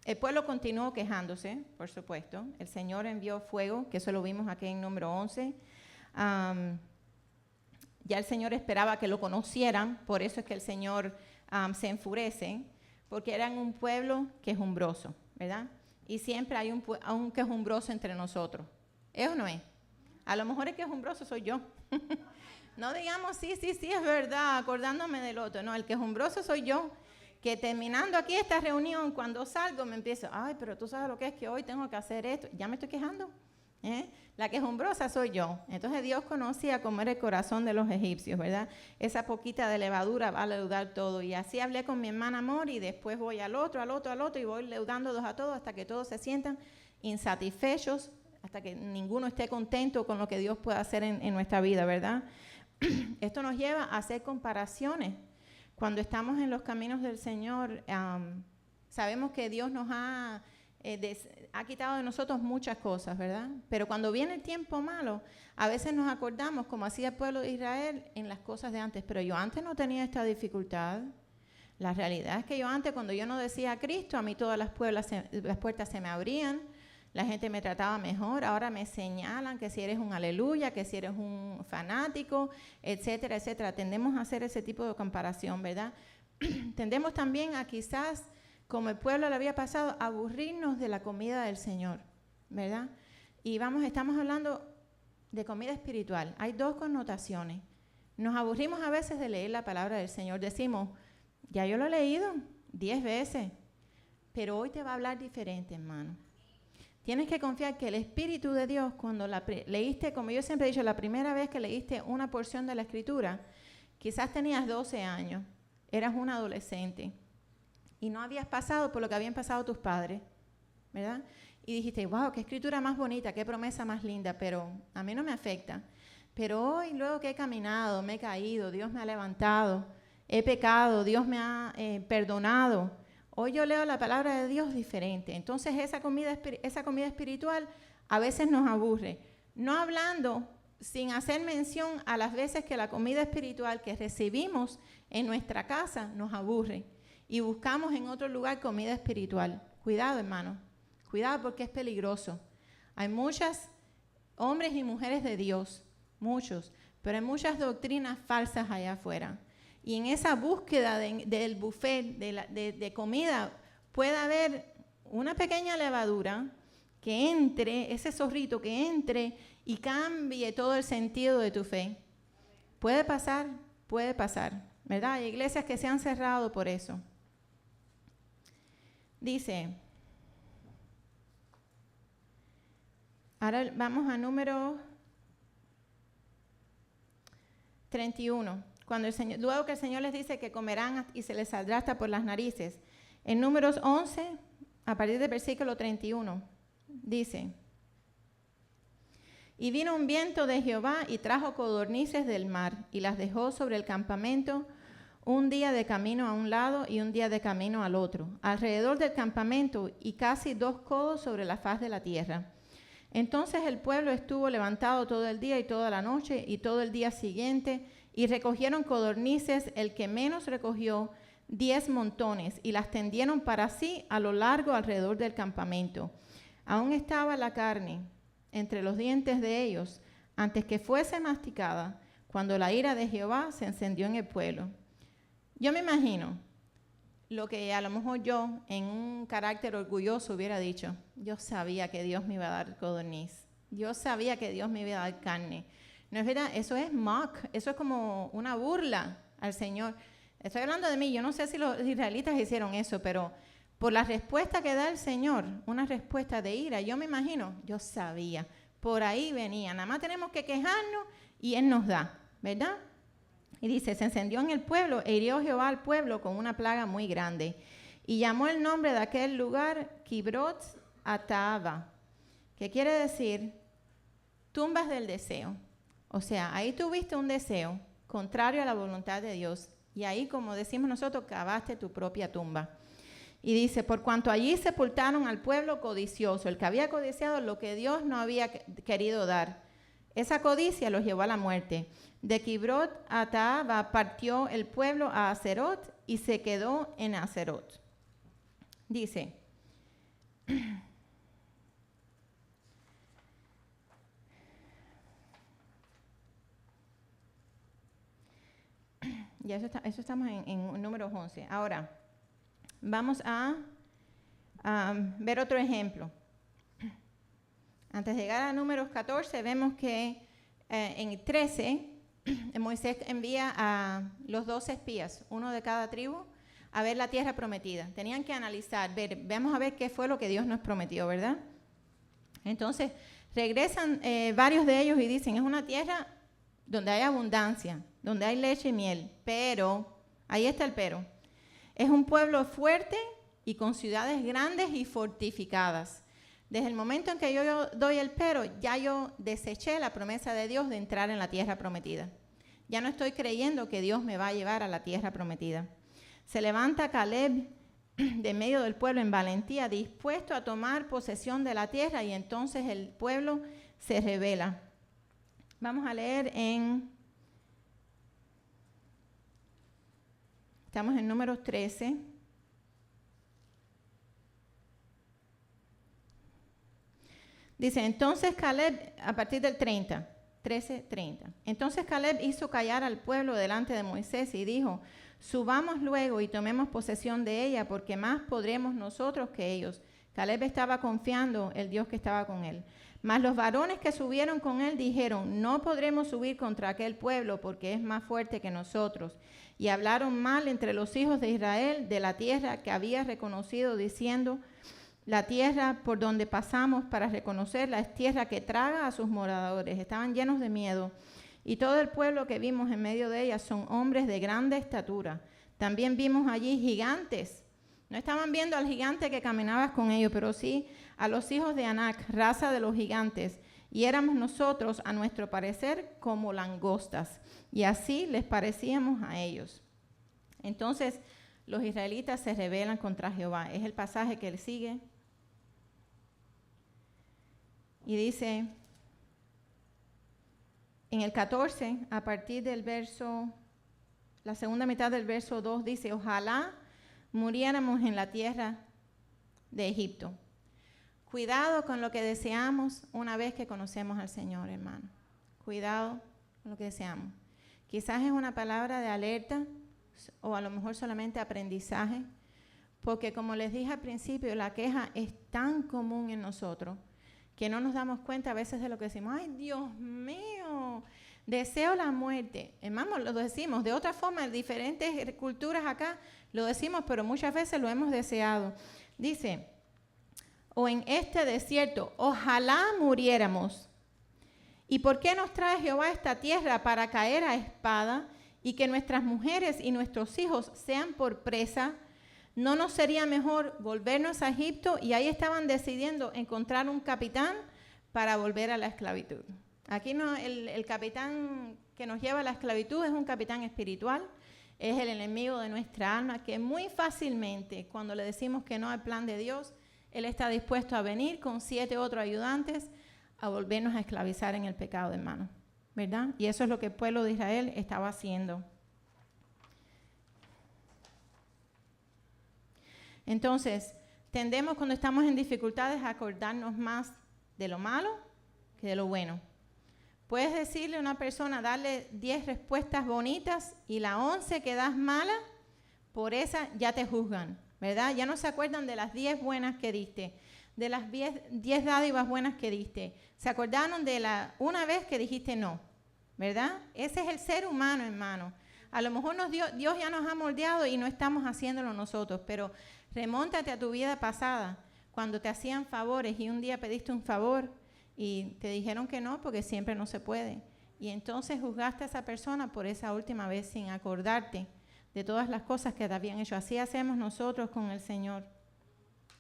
El pueblo continuó quejándose, por supuesto. El Señor envió fuego, que eso lo vimos aquí en número 11. Ya el Señor esperaba que lo conocieran, por eso es que el Señor se enfurece, porque eran un pueblo quejumbroso, ¿verdad? Y siempre hay un quejumbroso entre nosotros. ¿Eso no es? A lo mejor el quejumbroso soy yo. No digamos, sí, es verdad, acordándome del otro. No, el quejumbroso soy yo, que terminando aquí esta reunión, cuando salgo me empiezo, ay, pero tú sabes lo que es que hoy tengo que hacer esto. Ya me estoy quejando. La quejumbrosa soy yo. Entonces Dios conocía cómo era el corazón de los egipcios, ¿verdad? Esa poquita de levadura va a leudar todo. Y así hablé con mi hermana Amor y después voy al otro y voy leudándolos a todos hasta que todos se sientan insatisfechos, hasta que ninguno esté contento con lo que Dios puede hacer en nuestra vida, ¿verdad? Esto nos lleva a hacer comparaciones. Cuando estamos en los caminos del Señor, sabemos que Dios nos ha quitado de nosotros muchas cosas, ¿verdad? Pero cuando viene el tiempo malo, a veces nos acordamos, como hacía el pueblo de Israel, en las cosas de antes. Pero yo antes no tenía esta dificultad. La realidad es que yo antes, cuando yo no decía a Cristo, a mí todas las puertas se me abrían, la gente me trataba mejor. Ahora me señalan que si eres un aleluya, que si eres un fanático, etcétera, etcétera. Tendemos a hacer ese tipo de comparación, ¿verdad? Tendemos también a quizás, como el pueblo le había pasado, aburrirnos de la comida del Señor, ¿verdad? Y estamos hablando de comida espiritual. Hay dos connotaciones. Nos aburrimos a veces de leer la palabra del Señor. Decimos, ya yo lo he leído 10 veces, pero hoy te va a hablar diferente, hermano. Tienes que confiar que el Espíritu de Dios, cuando leíste, como yo siempre he dicho, la primera vez que leíste una porción de la Escritura, quizás tenías 12 años, eras un adolescente, y no habías pasado por lo que habían pasado tus padres, ¿verdad? Y dijiste, wow, qué escritura más bonita, qué promesa más linda, pero a mí no me afecta. Pero hoy, luego que he caminado, me he caído, Dios me ha levantado, he pecado, Dios me ha perdonado. Hoy yo leo la palabra de Dios diferente. Entonces esa comida espiritual a veces nos aburre. No hablando, sin hacer mención a las veces que la comida espiritual que recibimos en nuestra casa nos aburre. Y buscamos en otro lugar comida espiritual. Cuidado, hermano. Cuidado porque es peligroso. Hay muchos hombres y mujeres de Dios, muchos, pero hay muchas doctrinas falsas allá afuera. Y en esa búsqueda del buffet, de comida, puede haber una pequeña levadura que entre, ese zorrito que entre y cambie todo el sentido de tu fe. Puede pasar, ¿verdad? Hay iglesias que se han cerrado por eso. Dice, ahora vamos a número 31. Luego que el Señor les dice que comerán y se les saldrá hasta por las narices. En Números 11, a partir del versículo 31, dice, y vino un viento de Jehová y trajo codornices del mar y las dejó sobre el campamento un día de camino a un lado y un día de camino al otro, alrededor del campamento y casi 2 codos sobre la faz de la tierra. Entonces el pueblo estuvo levantado todo el día y toda la noche y todo el día siguiente, y recogieron codornices, el que menos recogió 10 montones, y las tendieron para sí a lo largo alrededor del campamento. Aún estaba la carne entre los dientes de ellos, antes que fuese masticada, cuando la ira de Jehová se encendió en el pueblo. Yo me imagino lo que a lo mejor yo, en un carácter orgulloso, hubiera dicho, yo sabía que Dios me iba a dar codorniz, yo sabía que Dios me iba a dar carne. No es verdad, eso es mock, eso es como una burla al Señor. Estoy hablando de mí, yo no sé si los israelitas hicieron eso, pero por la respuesta que da el Señor, una respuesta de ira, yo me imagino, yo sabía, por ahí venía, nada más tenemos que quejarnos y Él nos da, ¿verdad? Y dice, se encendió en el pueblo e hirió Jehová al pueblo con una plaga muy grande. Y llamó el nombre de aquel lugar Kibrot Ataava, que quiere decir tumbas del deseo. O sea, ahí tuviste un deseo contrario a la voluntad de Dios. Y ahí, como decimos nosotros, cavaste tu propia tumba. Y dice, por cuanto allí sepultaron al pueblo codicioso, el que había codiciado lo que Dios no había querido dar. Esa codicia los llevó a la muerte. De Kibrot Ataava partió el pueblo a Haserot y se quedó en Haserot. Dice, Ya eso estamos en números 11. Ahora, vamos a ver otro ejemplo. Antes de llegar a números 14, vemos que en el 13, Moisés envía a los 12 espías, uno de cada tribu, a ver la tierra prometida. Tenían que analizar, vamos a ver qué fue lo que Dios nos prometió, ¿verdad? Entonces, regresan varios de ellos y dicen, es una tierra donde hay abundancia, donde hay leche y miel, pero, ahí está el pero, es un pueblo fuerte y con ciudades grandes y fortificadas. Desde el momento en que yo doy el pero, ya yo deseché la promesa de Dios de entrar en la tierra prometida. Ya no estoy creyendo que Dios me va a llevar a la tierra prometida. Se levanta Caleb de medio del pueblo en valentía, dispuesto a tomar posesión de la tierra, y entonces el pueblo se rebela. Vamos a leer estamos en números 13. Dice, entonces Caleb, a partir del 30, 13:30. Entonces Caleb hizo callar al pueblo delante de Moisés y dijo, subamos luego y tomemos posesión de ella, porque más podremos nosotros que ellos. Caleb estaba confiando en el Dios que estaba con él. Mas los varones que subieron con él dijeron, no podremos subir contra aquel pueblo, porque es más fuerte que nosotros. Y hablaron mal entre los hijos de Israel de la tierra que había reconocido, diciendo, la tierra por donde pasamos para reconocerla es tierra que traga a sus moradores. Estaban llenos de miedo. Y todo el pueblo que vimos en medio de ella son hombres de grande estatura. También vimos allí gigantes. No estaban viendo al gigante que caminaba con ellos, pero sí a los hijos de Anac, raza de los gigantes. Y éramos nosotros, a nuestro parecer, como langostas. Y así les parecíamos a ellos. Entonces los israelitas se rebelan contra Jehová. Es el pasaje que le sigue. Y dice, en el 14, a partir del verso, la segunda mitad del verso 2, dice, ojalá muriéramos en la tierra de Egipto. Cuidado con lo que deseamos una vez que conocemos al Señor, hermano. Cuidado con lo que deseamos. Quizás es una palabra de alerta o a lo mejor solamente aprendizaje, porque como les dije al principio, la queja es tan común en nosotros que no nos damos cuenta a veces de lo que decimos. ¡Ay, Dios mío! Deseo la muerte. Hermano, lo decimos de otra forma, en diferentes culturas acá lo decimos, pero muchas veces lo hemos deseado. Dice, o en este desierto, ojalá muriéramos. ¿Y por qué nos trae Jehová a esta tierra para caer a espada y que nuestras mujeres y nuestros hijos sean por presa? ¿No nos sería mejor volvernos a Egipto? Y ahí estaban decidiendo encontrar un capitán para volver a la esclavitud. Aquí no, el capitán que nos lleva a la esclavitud es un capitán espiritual, es el enemigo de nuestra alma, que muy fácilmente, cuando le decimos que no al plan de Dios, él está dispuesto a venir con 7 otros ayudantes a volvernos a esclavizar en el pecado, hermano, ¿verdad? Y eso es lo que el pueblo de Israel estaba haciendo. Entonces, tendemos cuando estamos en dificultades a acordarnos más de lo malo que de lo bueno. Puedes decirle a una persona, darle 10 respuestas bonitas y la 11 que das mala, por esa ya te juzgan, ¿verdad? Ya no se acuerdan de las 10 buenas que diste, de las 10 dádivas buenas que diste. Se acordaron de una vez que dijiste no, ¿verdad? Ese es el ser humano, hermano. A lo mejor Dios ya nos ha moldeado y no estamos haciéndolo nosotros, pero remóntate a tu vida pasada, cuando te hacían favores y un día pediste un favor y te dijeron que no porque siempre no se puede. Y entonces juzgaste a esa persona por esa última vez sin acordarte de todas las cosas que te habían hecho. Así hacemos nosotros con el Señor.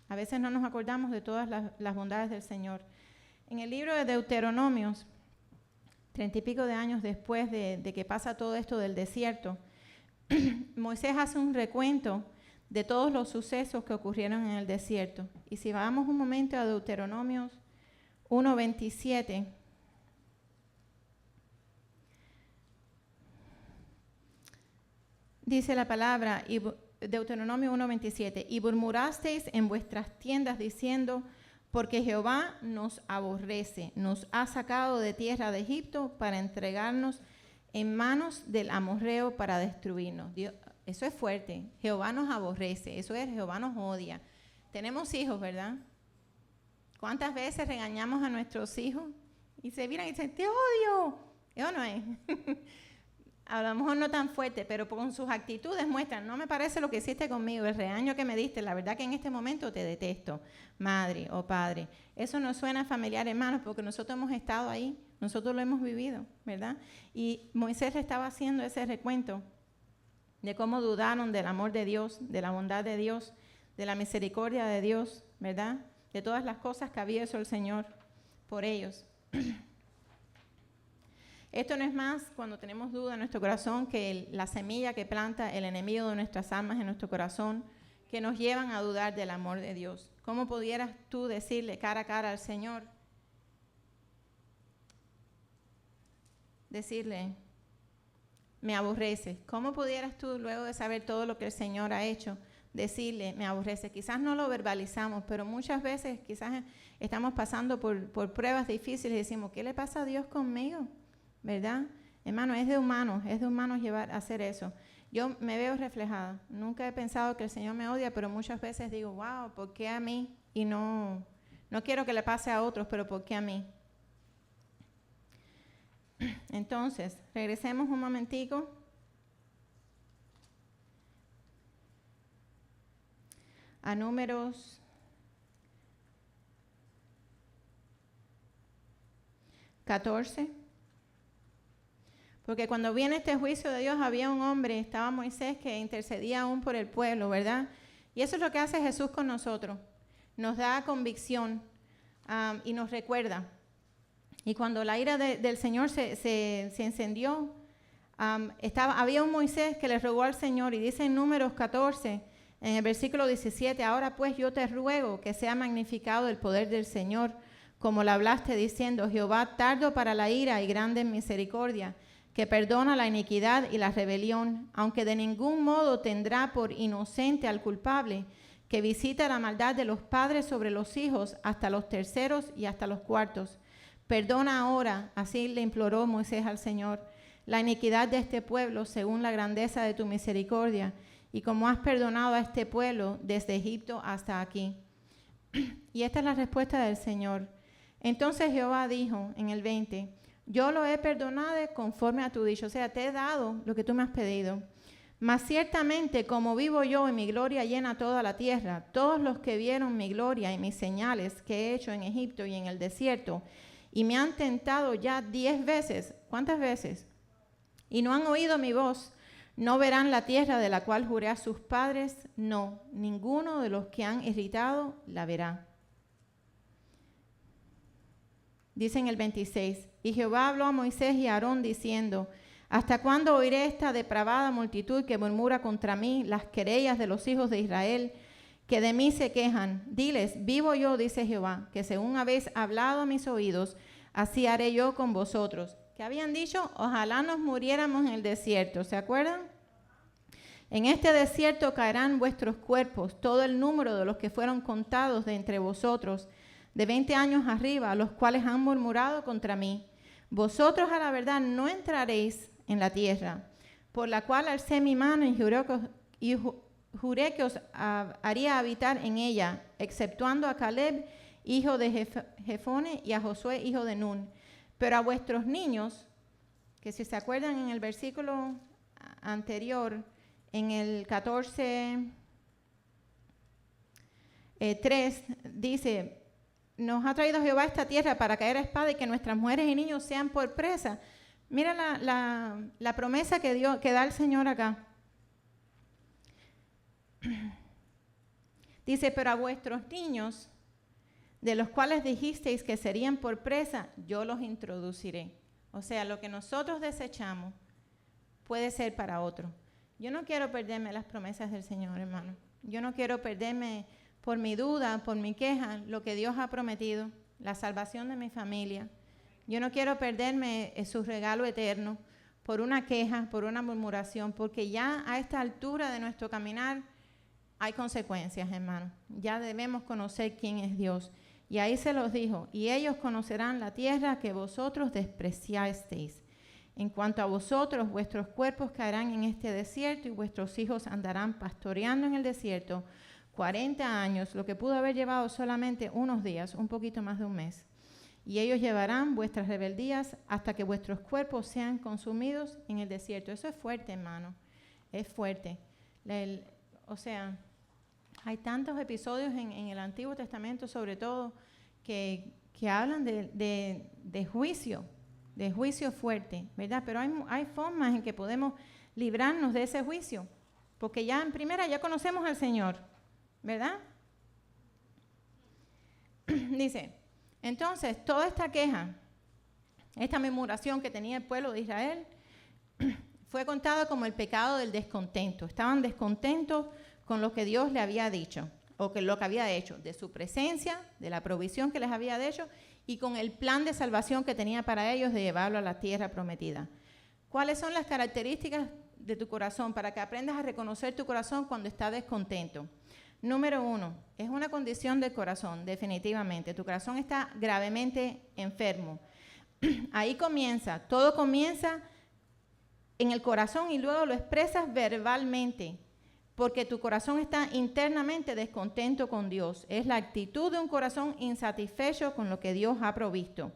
A veces no nos acordamos de todas las bondades del Señor. En el libro de Deuteronomios, 30 y pico de años después de que pasa todo esto del desierto, Moisés hace un recuento de todos los sucesos que ocurrieron en el desierto. Y si vamos un momento a Deuteronomios 1:27, dice la palabra, Deuteronomio 1:27, y murmurasteis en vuestras tiendas diciendo, porque Jehová nos aborrece, nos ha sacado de tierra de Egipto para entregarnos en manos del amorreo para destruirnos. Dios, eso es fuerte. Jehová nos aborrece, eso es, Jehová nos odia. Tenemos hijos, ¿verdad? ¿Cuántas veces regañamos a nuestros hijos? Y se miran y dicen, te odio. Eso no es. A lo mejor no tan fuerte, pero con sus actitudes muestran, no me parece lo que hiciste conmigo, el regaño que me diste, la verdad que en este momento te detesto, madre o padre. Eso nos suena familiar, hermanos, porque nosotros hemos estado ahí, nosotros lo hemos vivido, ¿verdad? Y Moisés le estaba haciendo ese recuento de cómo dudaron del amor de Dios, de la bondad de Dios, de la misericordia de Dios, ¿verdad? De todas las cosas que había hecho el Señor por ellos. Esto no es más cuando tenemos duda en nuestro corazón que la semilla que planta el enemigo de nuestras almas en nuestro corazón, que nos llevan a dudar del amor de Dios. ¿Cómo pudieras tú decirle cara a cara al Señor? Decirle, me aborrece. ¿Cómo pudieras tú, luego de saber todo lo que el Señor ha hecho, decirle, me aborrece? Quizás no lo verbalizamos, pero muchas veces quizás estamos pasando por pruebas difíciles y decimos, ¿qué le pasa a Dios conmigo? ¿Verdad? Hermano, es de humanos hacer eso. Yo me veo reflejada. Nunca he pensado que el Señor me odia, pero muchas veces digo, wow, ¿por qué a mí? Y no quiero que le pase a otros, pero ¿por qué a mí? Entonces, regresemos un momentico. A Números 14. Porque cuando viene este juicio de Dios, había un hombre, estaba Moisés, que intercedía aún por el pueblo, ¿verdad? Y eso es lo que hace Jesús con nosotros. Nos da convicción y nos recuerda. Y cuando la ira del Señor se encendió, había un Moisés que le rogó al Señor, y dice en Números 14, en el versículo 17, ahora pues yo te ruego que sea magnificado el poder del Señor, como lo hablaste diciendo, Jehová tardo para la ira y grande en misericordia, que perdona la iniquidad y la rebelión, aunque de ningún modo tendrá por inocente al culpable, que visita la maldad de los padres sobre los hijos hasta los terceros y hasta los cuartos. Perdona ahora, así le imploró Moisés al Señor, la iniquidad de este pueblo según la grandeza de tu misericordia, y como has perdonado a este pueblo desde Egipto hasta aquí. Y esta es la respuesta del Señor. Entonces Jehová dijo en el 20, yo lo he perdonado conforme a tu dicho, o sea, te he dado lo que tú me has pedido. Mas ciertamente, como vivo yo y mi gloria llena toda la tierra, todos los que vieron mi gloria y mis señales que he hecho en Egipto y en el desierto, y me han tentado ya 10 veces, ¿cuántas veces? Y no han oído mi voz, no verán la tierra de la cual juré a sus padres, no, ninguno de los que han irritado la verá. Dice en el 26, y Jehová habló a Moisés y a Aarón diciendo, ¿hasta cuándo oiré esta depravada multitud que murmura contra mí las querellas de los hijos de Israel, que de mí se quejan? Diles, vivo yo, dice Jehová, que según habéis hablado a mis oídos, así haré yo con vosotros. ¿Qué habían dicho? Ojalá nos muriéramos en el desierto, ¿se acuerdan? En este desierto caerán vuestros cuerpos, todo el número de los que fueron contados de entre vosotros, de 20 años arriba, los cuales han murmurado contra mí. Vosotros a la verdad no entraréis en la tierra, por la cual alcé mi mano y juré que os haría habitar en ella, exceptuando a Caleb, hijo de Jefone, y a Josué, hijo de Nun. Pero a vuestros niños, que si se acuerdan en el versículo anterior, en el 14:3, dice, nos ha traído Jehová a esta tierra para caer a espada y que nuestras mujeres y niños sean por presa. Mira la promesa que da el Señor acá. Dice, pero a vuestros niños, de los cuales dijisteis que serían por presa, yo los introduciré. O sea, lo que nosotros desechamos puede ser para otro. Yo no quiero perderme las promesas del Señor, hermano. Yo no quiero perderme por mi duda, por mi queja, lo que Dios ha prometido, la salvación de mi familia. Yo no quiero perderme su regalo eterno, por una queja, por una murmuración, porque ya a esta altura de nuestro caminar hay consecuencias, hermanos. Ya debemos conocer quién es Dios. Y ahí se los dijo, y ellos conocerán la tierra que vosotros despreciasteis. En cuanto a vosotros, vuestros cuerpos caerán en este desierto y vuestros hijos andarán pastoreando en el desierto 40 años, lo que pudo haber llevado solamente unos días, un poquito más de un mes. Y ellos llevarán vuestras rebeldías hasta que vuestros cuerpos sean consumidos en el desierto. Eso es fuerte, hermano, es fuerte. O sea, hay tantos episodios en el Antiguo Testamento, sobre todo, que hablan de juicio fuerte, ¿verdad? Pero hay formas en que podemos librarnos de ese juicio, porque ya en primera ya conocemos al Señor, ¿verdad? Dice, entonces, toda esta queja, esta murmuración que tenía el pueblo de Israel, fue contada como el pecado del descontento. Estaban descontentos con lo que Dios le había dicho, o que lo que había hecho, de su presencia, de la provisión que les había hecho, y con el plan de salvación que tenía para ellos de llevarlo a la tierra prometida. ¿Cuáles son las características de tu corazón para que aprendas a reconocer tu corazón cuando está descontento? Número 1, es una condición del corazón, definitivamente. Tu corazón está gravemente enfermo. Ahí comienza, todo comienza en el corazón y luego lo expresas verbalmente, porque tu corazón está internamente descontento con Dios. Es la actitud de un corazón insatisfecho con lo que Dios ha provisto.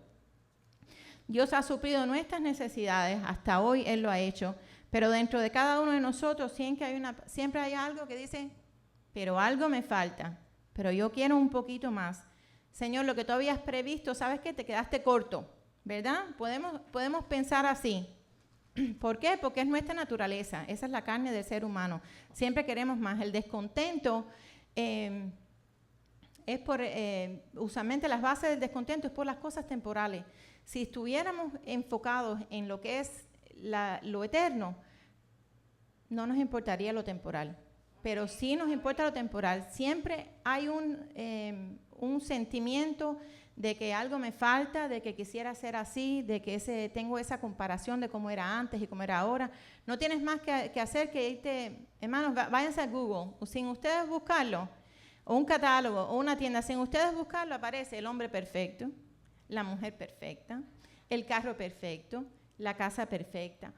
Dios ha suplido nuestras necesidades, hasta hoy Él lo ha hecho, pero dentro de cada uno de nosotros siempre hay algo que dice, pero algo me falta, pero yo quiero un poquito más. Señor, lo que tú habías previsto, ¿sabes qué? Te quedaste corto, ¿verdad? Podemos pensar así. ¿Por qué? Porque es nuestra naturaleza, esa es la carne del ser humano. Siempre queremos más. El descontento es por, usualmente las bases del descontento es por las cosas temporales. Si estuviéramos enfocados en lo que es lo eterno, no nos importaría lo temporal. Pero sí nos importa lo temporal. Siempre hay un sentimiento de que algo me falta, de que quisiera ser así, de que tengo esa comparación de cómo era antes y cómo era ahora. No tienes más que hacer que irte, hermanos, váyanse a Google, sin ustedes buscarlo, o un catálogo, o una tienda, sin ustedes buscarlo aparece el hombre perfecto, la mujer perfecta, el carro perfecto, la casa perfecta,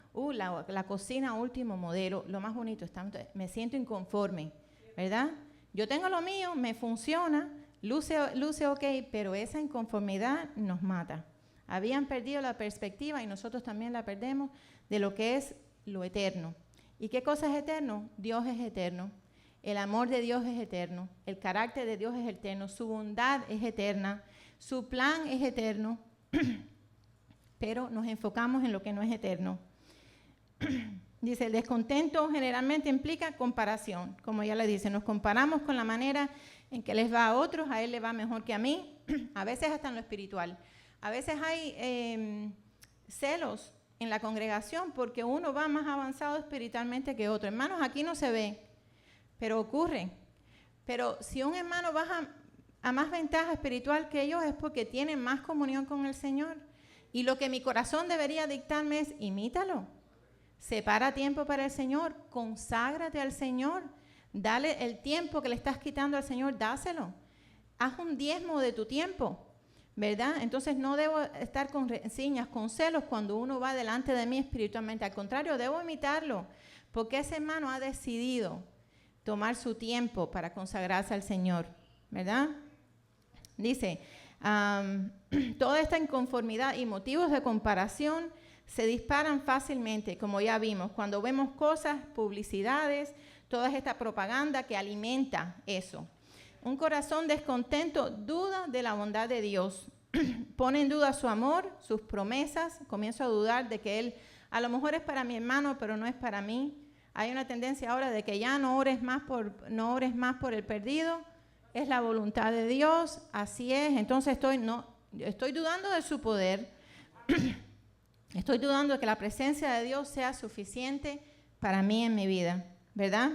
la cocina último modelo, lo más bonito, me siento inconforme, ¿verdad? Yo tengo lo mío, me funciona, luce ok, pero esa inconformidad nos mata. Habían perdido la perspectiva y nosotros también la perdemos de lo que es lo eterno. ¿Y qué cosa es eterno? Dios es eterno. El amor de Dios es eterno. El carácter de Dios es eterno. Su bondad es eterna. Su plan es eterno. Pero nos enfocamos en lo que no es eterno. Dice, el descontento generalmente implica comparación. Como ya le dice, nos comparamos con la manera en que les va a otros, a él le va mejor que a mí, a veces hasta en lo espiritual. A veces hay celos en la congregación porque uno va más avanzado espiritualmente que otro. Hermanos, aquí no se ve, pero ocurre. Pero si un hermano baja a más ventaja espiritual que ellos es porque tiene más comunión con el Señor. Y lo que mi corazón debería dictarme es, imítalo. Separa tiempo para el Señor, conságrate al Señor, dale el tiempo que le estás quitando al Señor, dáselo. Haz un diezmo de tu tiempo, ¿verdad? Entonces no debo estar con rencillas, con celos cuando uno va delante de mí espiritualmente. Al contrario, debo imitarlo, porque ese hermano ha decidido tomar su tiempo para consagrarse al Señor, ¿verdad? Dice, toda esta inconformidad y motivos de comparación se disparan fácilmente, como ya vimos, cuando vemos cosas, publicidades, toda esta propaganda que alimenta eso. Un corazón descontento duda de la bondad de Dios, pone en duda su amor, sus promesas, comienzo a dudar de que Él a lo mejor es para mi hermano, pero no es para mí. Hay una tendencia ahora de que ya no ores más por el perdido, es la voluntad de Dios, así es. Entonces estoy dudando de su poder. Estoy dudando de que la presencia de Dios sea suficiente para mí en mi vida, ¿verdad?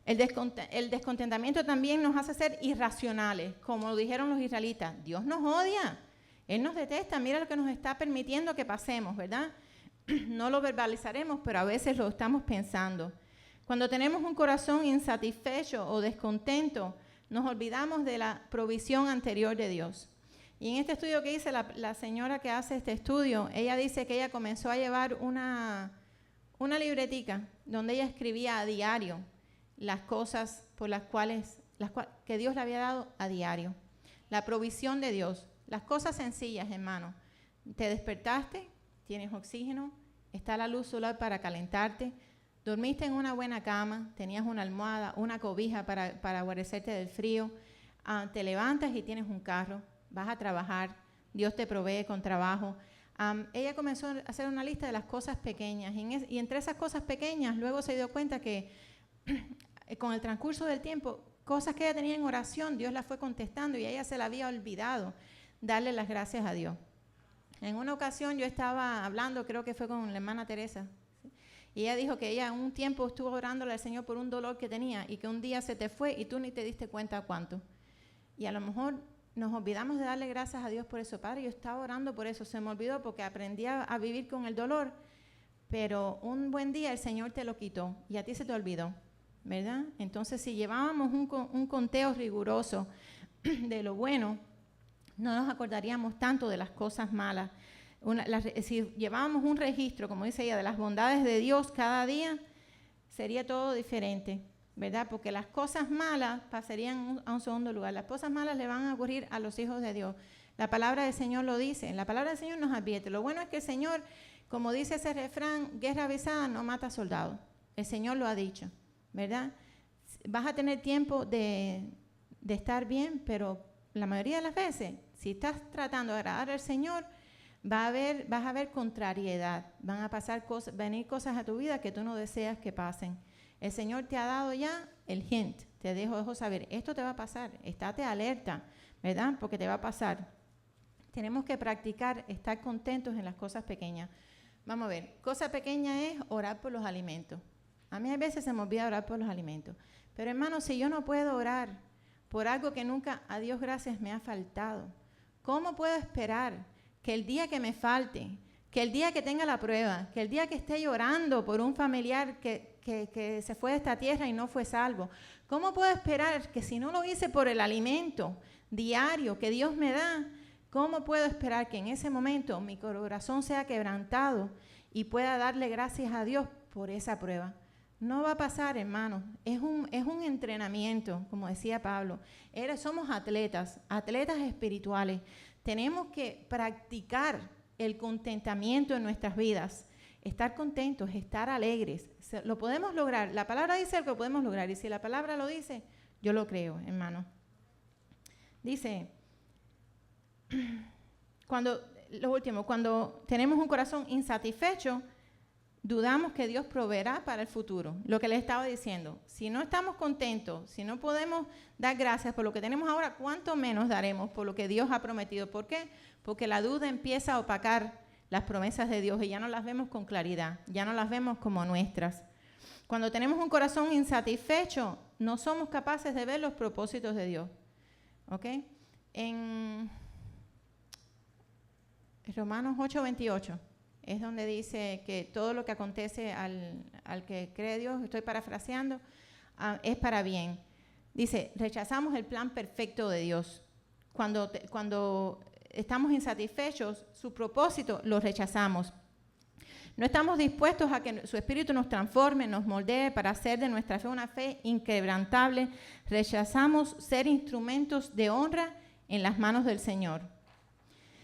El descontentamiento también nos hace ser irracionales, como lo dijeron los israelitas. Dios nos odia, Él nos detesta, mira lo que nos está permitiendo que pasemos, ¿verdad? no lo verbalizaremos, pero a veces lo estamos pensando. Cuando tenemos un corazón insatisfecho o descontento, nos olvidamos de la provisión anterior de Dios. Y en este estudio que hice, la señora que hace este estudio, ella dice que ella comenzó a llevar una libretica donde ella escribía a diario las cosas por las cuales que Dios le había dado a diario. La provisión de Dios, las cosas sencillas, hermano. Te despertaste, tienes oxígeno, está la luz solar para calentarte, dormiste en una buena cama, tenías una almohada, una cobija para guarecerte del frío, te levantas y tienes un carro, vas a trabajar, Dios te provee con trabajo. Ella comenzó a hacer una lista de las cosas pequeñas y entre esas cosas pequeñas luego se dio cuenta que con el transcurso del tiempo, cosas que ella tenía en oración, Dios las fue contestando y a ella se le había olvidado darle las gracias a Dios. En una ocasión yo estaba hablando, creo que fue con la hermana Teresa, ¿sí? Y ella dijo que ella un tiempo estuvo orándole al Señor por un dolor que tenía y que un día se te fue y tú ni te diste cuenta cuánto. Y a lo mejor nos olvidamos de darle gracias a Dios por eso. Padre, yo estaba orando por eso, se me olvidó porque aprendí a vivir con el dolor, pero un buen día el Señor te lo quitó y a ti se te olvidó, ¿verdad? Entonces, si llevábamos un conteo riguroso de lo bueno, no nos acordaríamos tanto de las cosas malas. Si llevábamos un registro, como dice ella, de las bondades de Dios cada día, sería todo diferente, ¿verdad? Porque las cosas malas pasarían a un segundo lugar. Las cosas malas le van a ocurrir a los hijos de Dios. La palabra del Señor lo dice. La palabra del Señor nos advierte. Lo bueno es que el Señor, como dice ese refrán, guerra avisada no mata soldado. El Señor lo ha dicho, ¿verdad? Vas a tener tiempo de estar bien, pero la mayoría de las veces, si estás tratando de agradar al Señor, vas a ver contrariedad. Van a venir cosas a tu vida que tú no deseas que pasen. El Señor te ha dado ya el hint, te dejó saber, esto te va a pasar, estate alerta, ¿verdad? Porque te va a pasar. Tenemos que practicar estar contentos en las cosas pequeñas. Vamos a ver, cosa pequeña es orar por los alimentos. A mí a veces se me olvida orar por los alimentos. Pero hermano, si yo no puedo orar por algo que nunca, a Dios gracias, me ha faltado, ¿cómo puedo esperar que el día que me falte, que el día que tenga la prueba, que el día que esté llorando por un familiar que se fue de esta tierra y no fue salvo, cómo puedo esperar que si no lo hice por el alimento diario que Dios me da, cómo puedo esperar que en ese momento mi corazón sea quebrantado y pueda darle gracias a Dios por esa prueba? No va a pasar, hermano. Es un entrenamiento, como decía Pablo. Somos atletas espirituales. Tenemos que practicar el contentamiento en nuestras vidas. Estar contentos, estar alegres. Lo podemos lograr. La palabra dice que lo podemos lograr. Y si la palabra lo dice, yo lo creo, hermano. Dice, cuando tenemos un corazón insatisfecho, dudamos que Dios proveerá para el futuro. Lo que les estaba diciendo, si no estamos contentos, si no podemos dar gracias por lo que tenemos ahora, ¿cuánto menos daremos por lo que Dios ha prometido? ¿Por qué? Porque la duda empieza a opacar las promesas de Dios y ya no las vemos con claridad, ya no las vemos como nuestras. Cuando tenemos un corazón insatisfecho, no somos capaces de ver los propósitos de Dios. ¿Ok? En Romanos 8:28. Es donde dice que todo lo que acontece al que cree Dios, estoy parafraseando, es para bien. Dice, rechazamos el plan perfecto de Dios. Cuando estamos insatisfechos, su propósito lo rechazamos. No estamos dispuestos a que su Espíritu nos transforme, nos moldee para hacer de nuestra fe una fe inquebrantable. Rechazamos ser instrumentos de honra en las manos del Señor.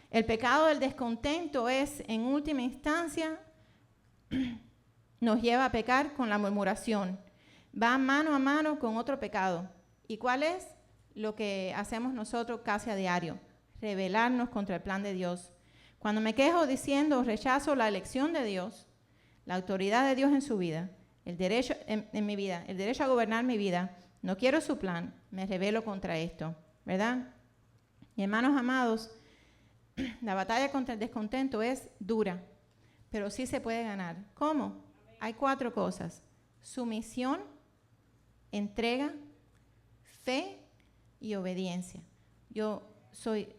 El pecado del descontento es, en última instancia, nos lleva a pecar con la murmuración. Va mano a mano con otro pecado. ¿Y cuál es? Lo que hacemos nosotros casi a diario, rebelarnos contra el plan de Dios. Cuando me quejo diciendo rechazo la elección de Dios, la autoridad de Dios en su vida, el derecho en mi vida, el derecho a gobernar mi vida, no quiero su plan, me rebelo contra esto, ¿verdad? Y hermanos amados, la batalla contra el descontento es dura, pero sí se puede ganar. ¿Cómo? Hay 4 cosas: sumisión, entrega, fe y obediencia.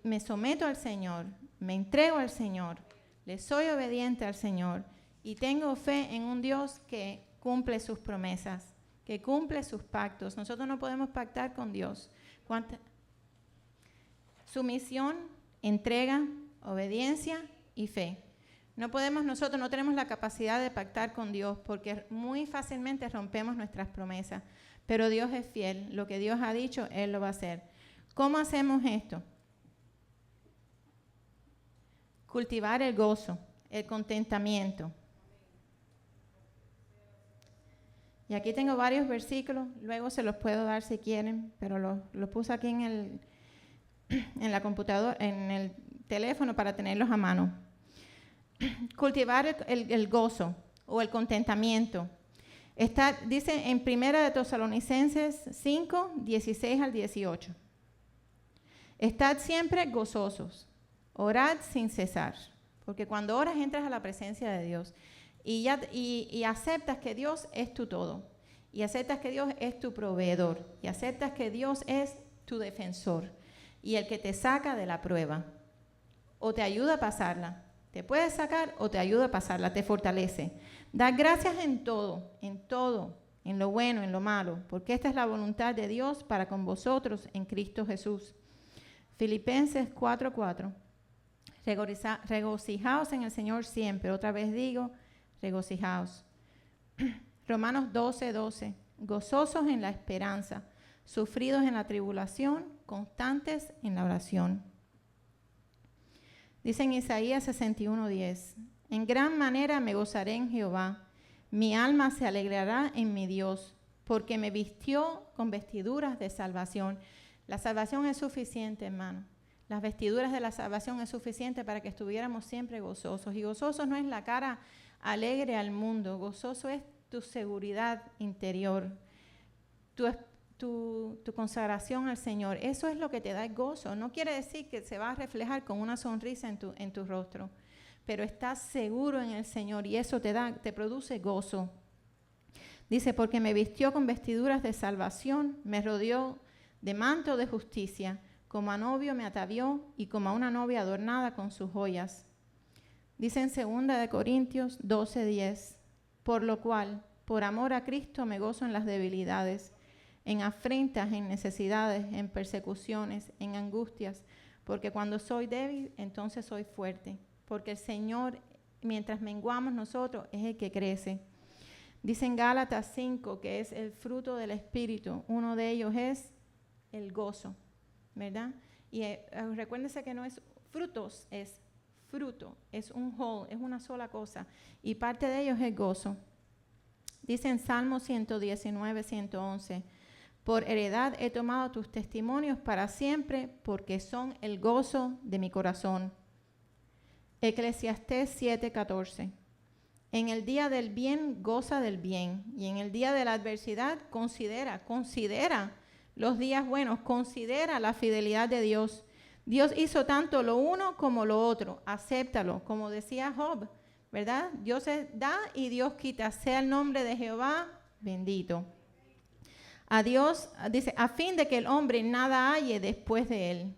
Me someto al Señor, me entrego al Señor, le soy obediente al Señor Y tengo fe en un Dios que cumple sus promesas, que cumple sus pactos. Nosotros no podemos pactar con Dios. Sumisión, entrega, obediencia y fe. Nosotros no tenemos la capacidad de pactar con Dios porque muy fácilmente rompemos nuestras promesas. Pero Dios es fiel. Lo que Dios ha dicho, Él lo va a hacer. ¿Cómo hacemos esto? Cultivar el gozo, el contentamiento. Y aquí tengo varios versículos, luego se los puedo dar si quieren, pero los puse aquí en la computadora, en el teléfono para tenerlos a mano. Cultivar el gozo o el contentamiento. Dice en 1 de Tesalonicenses 5, 16 al 18. Estad siempre gozosos, orad sin cesar, porque cuando oras entras a la presencia de Dios y aceptas que Dios es tu todo, y aceptas que Dios es tu proveedor, y aceptas que Dios es tu defensor y el que te saca de la prueba o te ayuda a pasarla. Te puede sacar o te ayuda a pasarla, te fortalece. Da gracias en todo, en lo bueno, en lo malo, porque esta es la voluntad de Dios para con vosotros en Cristo Jesús. Filipenses 4:4. Regocijaos en el Señor siempre. Otra vez digo, regocijaos. Romanos 12:12. Gozosos en la esperanza, sufridos en la tribulación, constantes en la oración. Dice en Isaías 61:10, en gran manera me gozaré en Jehová, mi alma se alegrará en mi Dios, porque me vistió con vestiduras de salvación. La salvación es suficiente, hermano. Las vestiduras de la salvación es suficiente para que estuviéramos siempre gozosos. Y gozoso no es la cara alegre al mundo, gozoso es tu seguridad interior, tu consagración al Señor. Eso es lo que te da el gozo. No quiere decir que se va a reflejar con una sonrisa en tu rostro, pero estás seguro en el Señor y eso te produce gozo. Dice, porque me vistió con vestiduras de salvación, me rodeó de manto de justicia, como a novio me atavió y como a una novia adornada con sus joyas. Dice en 2 Corintios 12:10, por lo cual, por amor a Cristo me gozo en las debilidades, en afrentas, en necesidades, en persecuciones, en angustias, porque cuando soy débil, entonces soy fuerte, porque el Señor, mientras menguamos nosotros, es el que crece. Dice en Gálatas 5 que es el fruto del Espíritu, uno de ellos es el gozo, ¿verdad? Y recuérdense que no es frutos, es fruto, es un whole, es una sola cosa, y parte de ellos es gozo. Dice en Salmo 119, 111, por heredad he tomado tus testimonios para siempre, porque son el gozo de mi corazón. Eclesiastés 7:14, en el día del bien goza del bien, y en el día de la adversidad considera los días buenos, considera la fidelidad de Dios. Dios hizo tanto lo uno como lo otro, acéptalo, como decía Job, ¿verdad? Dios da y Dios quita, sea el nombre de Jehová bendito. A Dios, dice, a fin de que el hombre nada halle después de él.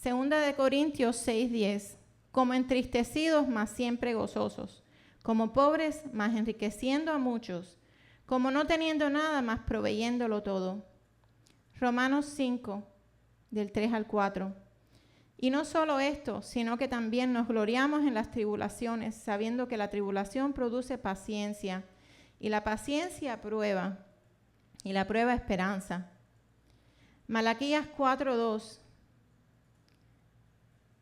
2 Corintios 6:10, como entristecidos, mas siempre gozosos, como pobres, mas enriqueciendo a muchos, como no teniendo nada, mas proveyéndolo todo. Romanos 5, del 3 al 4. Y no solo esto, sino que también nos gloriamos en las tribulaciones, sabiendo que la tribulación produce paciencia, y la paciencia prueba, y la prueba esperanza. Malaquías 4:2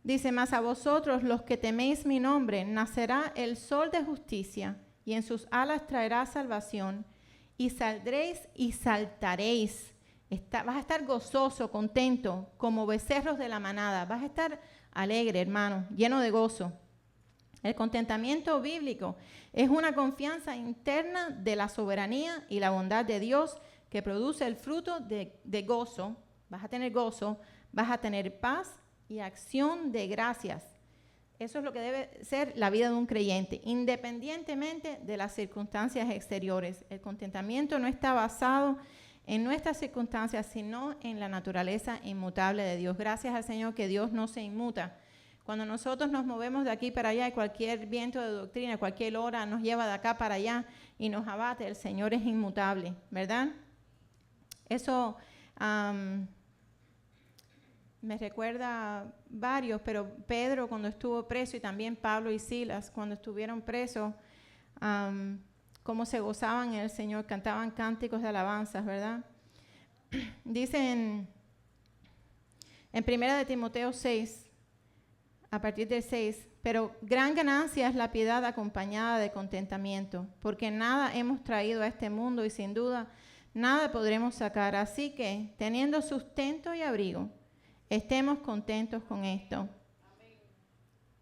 dice, mas a vosotros los que teméis mi nombre, nacerá el sol de justicia, y en sus alas traerá salvación, y saldréis y saltaréis. Vas a estar gozoso, contento, como becerros de la manada. Vas a estar alegre, hermano, lleno de gozo. El contentamiento bíblico es una confianza interna de la soberanía y la bondad de Dios que produce el fruto de gozo. Vas a tener gozo, vas a tener paz y acción de gracias. Eso es lo que debe ser la vida de un creyente, independientemente de las circunstancias exteriores. El contentamiento no está basado en nuestras circunstancias, sino en la naturaleza inmutable de Dios. Gracias al Señor que Dios no se inmuta Cuando nosotros nos movemos de aquí para allá y cualquier viento de doctrina, cualquier hora nos lleva de acá para allá y nos abate, el Señor es inmutable, ¿verdad? Eso me recuerda varios, pero Pedro cuando estuvo preso y también Pablo y Silas cuando estuvieron presos, cómo se gozaban en el Señor, cantaban cánticos de alabanzas, ¿verdad? Dice en 1 de Timoteo 6, a partir del 6, pero gran ganancia es la piedad acompañada de contentamiento, porque nada hemos traído a este mundo y sin duda nada podremos sacar. Así que, teniendo sustento y abrigo, estemos contentos con esto. Amén.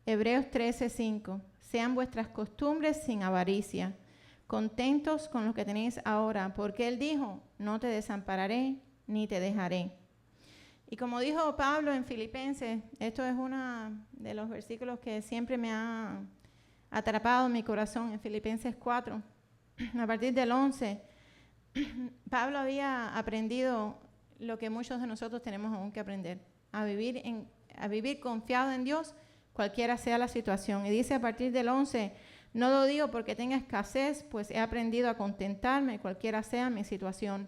Hebreos 13:5, sean vuestras costumbres sin avaricia, contentos con lo que tenéis ahora, porque Él dijo, no te desampararé ni te dejaré. Y como dijo Pablo en Filipenses, esto es uno de los versículos que siempre me ha atrapado en mi corazón, en Filipenses 4, a partir del 11, Pablo había aprendido lo que muchos de nosotros tenemos aún que aprender, a vivir confiado en Dios, cualquiera sea la situación. Y dice a partir del 11, no lo digo porque tenga escasez, pues he aprendido a contentarme, cualquiera sea mi situación.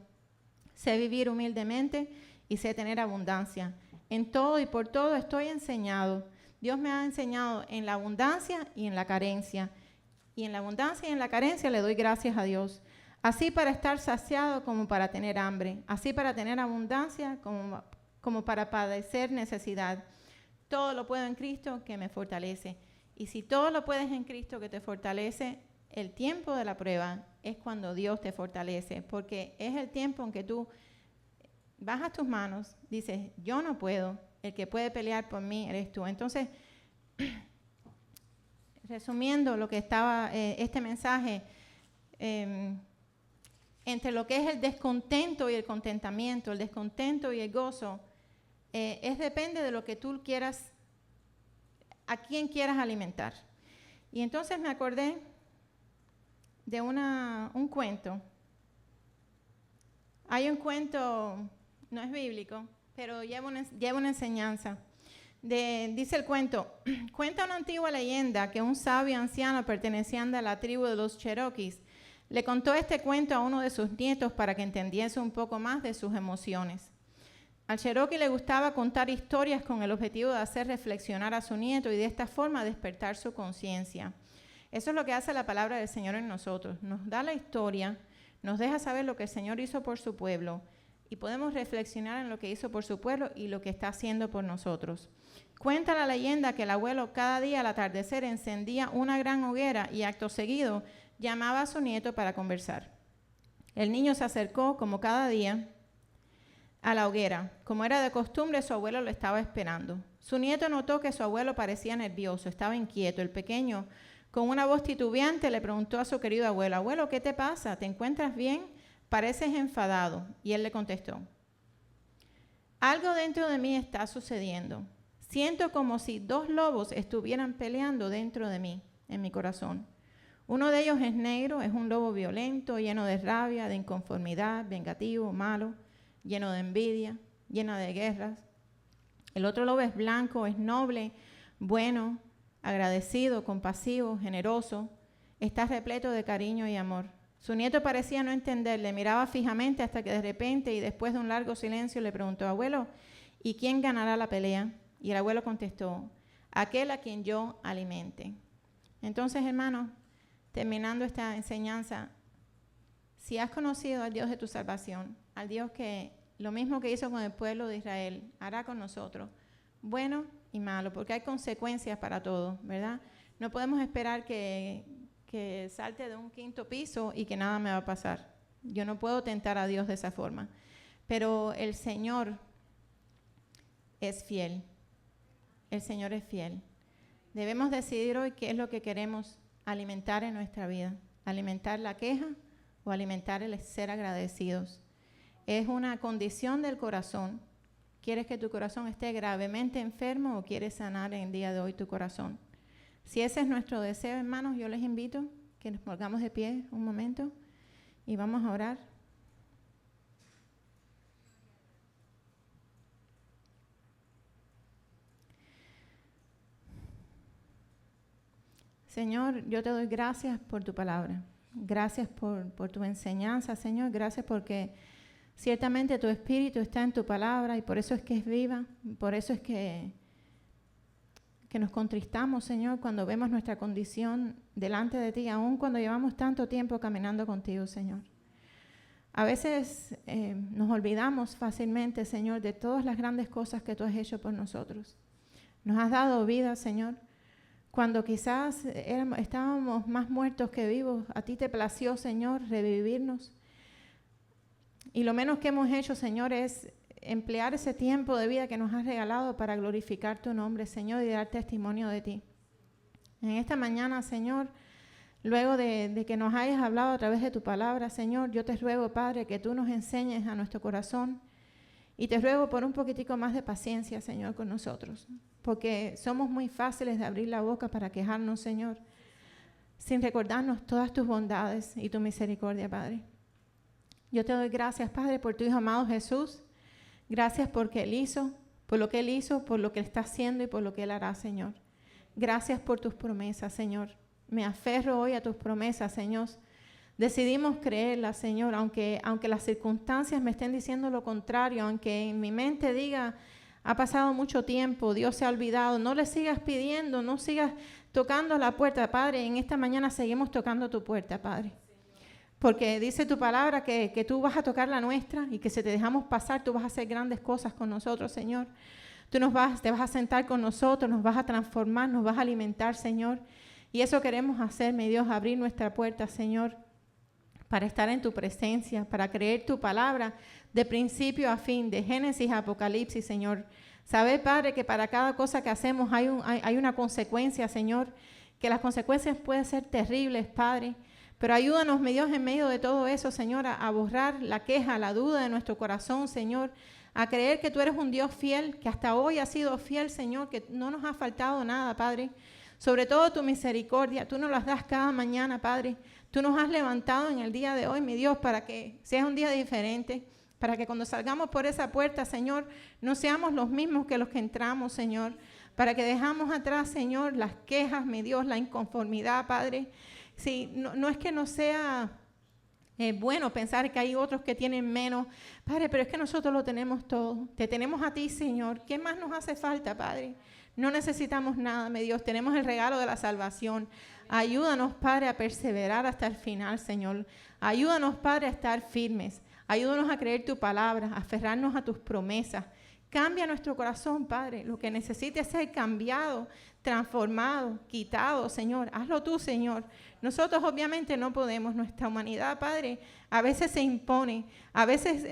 Sé vivir humildemente y sé tener abundancia. En todo y por todo estoy enseñado. Dios me ha enseñado en la abundancia y en la carencia. Y en la abundancia y en la carencia le doy gracias a Dios. Así para estar saciado como para tener hambre. Así para tener abundancia como para padecer necesidad. Todo lo puedo en Cristo que me fortalece. Y si todo lo puedes en Cristo que te fortalece, el tiempo de la prueba es cuando Dios te fortalece. Porque es el tiempo en que tú bajas tus manos, dices, yo no puedo, el que puede pelear por mí eres tú. Entonces, resumiendo lo que estaba, este mensaje, entre lo que es el descontento y el contentamiento, el descontento y el gozo, depende de lo que tú quieras, a quién quieras alimentar. Y entonces me acordé de un cuento. Hay un cuento, no es bíblico, pero lleva una enseñanza. Dice el cuento, cuenta una antigua leyenda que un sabio anciano perteneciente a la tribu de los Cherokees le contó este cuento a uno de sus nietos para que entendiese un poco más de sus emociones. Al Cherokee le gustaba contar historias con el objetivo de hacer reflexionar a su nieto y de esta forma despertar su conciencia. Eso es lo que hace la palabra del Señor en nosotros. Nos da la historia, nos deja saber lo que el Señor hizo por su pueblo y podemos reflexionar en lo que hizo por su pueblo y lo que está haciendo por nosotros. Cuenta la leyenda que el abuelo cada día al atardecer encendía una gran hoguera y acto seguido llamaba a su nieto para conversar. El niño se acercó, como cada día, a la hoguera. Como era de costumbre, su abuelo lo estaba esperando. Su nieto notó que su abuelo parecía nervioso, estaba inquieto. El pequeño, con una voz titubeante, le preguntó a su querido abuelo, abuelo, ¿qué te pasa? ¿Te encuentras bien? Pareces enfadado. Y él le contestó, algo dentro de mí está sucediendo. Siento como si dos lobos estuvieran peleando dentro de mí, en mi corazón. Uno de ellos es negro, es un lobo violento, lleno de rabia, de inconformidad, vengativo, malo, lleno de envidia, lleno de guerras. El otro lobo es blanco, es noble, bueno, agradecido, compasivo, generoso, está repleto de cariño y amor. Su nieto parecía no entender, le miraba fijamente hasta que de repente y después de un largo silencio le preguntó, abuelo, ¿y quién ganará la pelea? Y el abuelo contestó, aquel a quien yo alimente. Entonces, hermanos, terminando esta enseñanza, si has conocido al Dios de tu salvación, al Dios que lo mismo que hizo con el pueblo de Israel, hará con nosotros, bueno y malo, porque hay consecuencias para todo, ¿verdad? No podemos esperar que salte de un quinto piso y que nada me va a pasar. Yo no puedo tentar a Dios de esa forma. Pero el Señor es fiel. El Señor es fiel. Debemos decidir hoy qué es lo que queremos alimentar en nuestra vida. Alimentar la queja o alimentar el ser agradecidos. Es una condición del corazón. ¿Quieres que tu corazón esté gravemente enfermo o quieres sanar en el día de hoy tu corazón? Si ese es nuestro deseo, hermanos, yo les invito que nos pongamos de pie un momento y vamos a orar. Señor, yo te doy gracias por tu palabra. Gracias por tu enseñanza, Señor. Gracias porque ciertamente tu espíritu está en tu palabra y por eso es que es viva. Por eso es que nos contristamos, Señor, cuando vemos nuestra condición delante de ti, aun cuando llevamos tanto tiempo caminando contigo, Señor. A veces nos olvidamos fácilmente, Señor, de todas las grandes cosas que tú has hecho por nosotros. Nos has dado vida, Señor. Cuando quizás estábamos más muertos que vivos, a ti te plació, Señor, revivirnos. Y lo menos que hemos hecho, Señor, es emplear ese tiempo de vida que nos has regalado para glorificar tu nombre, Señor, y dar testimonio de ti. En esta mañana, Señor, luego de que nos hayas hablado a través de tu palabra, Señor, yo te ruego, Padre, que tú nos enseñes a nuestro corazón y te ruego por un poquitico más de paciencia, Señor, con nosotros, porque somos muy fáciles de abrir la boca para quejarnos, Señor, sin recordarnos todas tus bondades y tu misericordia, Padre. Yo te doy gracias, Padre, por tu Hijo amado Jesús. Gracias porque Él hizo, por lo que Él hizo, por lo que Él está haciendo y por lo que Él hará, Señor. Gracias por tus promesas, Señor. Me aferro hoy a tus promesas, Señor. Decidimos creerlas, Señor, aunque las circunstancias me estén diciendo lo contrario, aunque en mi mente diga, ha pasado mucho tiempo, Dios se ha olvidado. No le sigas pidiendo, no sigas tocando la puerta, Padre. En esta mañana seguimos tocando tu puerta, Padre. Porque dice tu palabra que tú vas a tocar la nuestra y que si te dejamos pasar, tú vas a hacer grandes cosas con nosotros, Señor. Tú te vas a sentar con nosotros, nos vas a transformar, nos vas a alimentar, Señor. Y eso queremos hacer, mi Dios, abrir nuestra puerta, Señor, para estar en tu presencia, para creer tu palabra de principio a fin, de Génesis a Apocalipsis, Señor. Saber, Padre, que para cada cosa que hacemos hay una consecuencia, Señor, que las consecuencias pueden ser terribles, Padre. Pero ayúdanos, mi Dios, en medio de todo eso, Señor, a borrar la queja, la duda de nuestro corazón, Señor, a creer que tú eres un Dios fiel, que hasta hoy has sido fiel, Señor, que no nos ha faltado nada, Padre. Sobre todo tu misericordia, tú nos las das cada mañana, Padre. Tú nos has levantado en el día de hoy, mi Dios, para que sea un día diferente, para que cuando salgamos por esa puerta, Señor, no seamos los mismos que los que entramos, Señor, para que dejamos atrás, Señor, las quejas, mi Dios, la inconformidad, Padre. Sí, no es que no sea bueno pensar que hay otros que tienen menos, Padre, pero es que nosotros lo tenemos todo. Te tenemos a ti, Señor. ¿Qué más nos hace falta, Padre? No necesitamos nada, mi Dios. Tenemos el regalo de la salvación. Ayúdanos, Padre, a perseverar hasta el final, Señor. Ayúdanos, Padre, a estar firmes. Ayúdanos a creer tu palabra, a aferrarnos a tus promesas. Cambia nuestro corazón, Padre. Lo que necesite ser cambiado, transformado, quitado, Señor. Hazlo tú, Señor. Nosotros obviamente no podemos. Nuestra humanidad, Padre, a veces se impone. A veces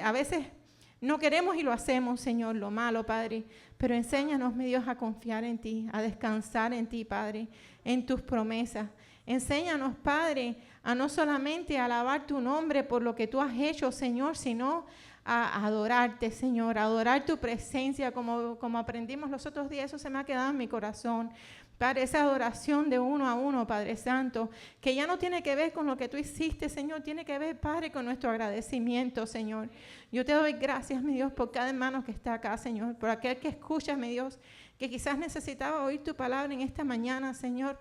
no queremos y lo hacemos, Señor, lo malo, Padre. Pero enséñanos, mi Dios, a confiar en ti, a descansar en ti, Padre, en tus promesas. Enséñanos, Padre, a no solamente alabar tu nombre por lo que tú has hecho, Señor, sino a adorarte, Señor, a adorar tu presencia, como aprendimos los otros días. Eso se me ha quedado en mi corazón. Padre, esa adoración de uno a uno, Padre Santo, que ya no tiene que ver con lo que tú hiciste, Señor, tiene que ver, Padre, con nuestro agradecimiento, Señor. Yo te doy gracias, mi Dios, por cada hermano que está acá, Señor, por aquel que escucha, mi Dios, que quizás necesitaba oír tu palabra en esta mañana, Señor.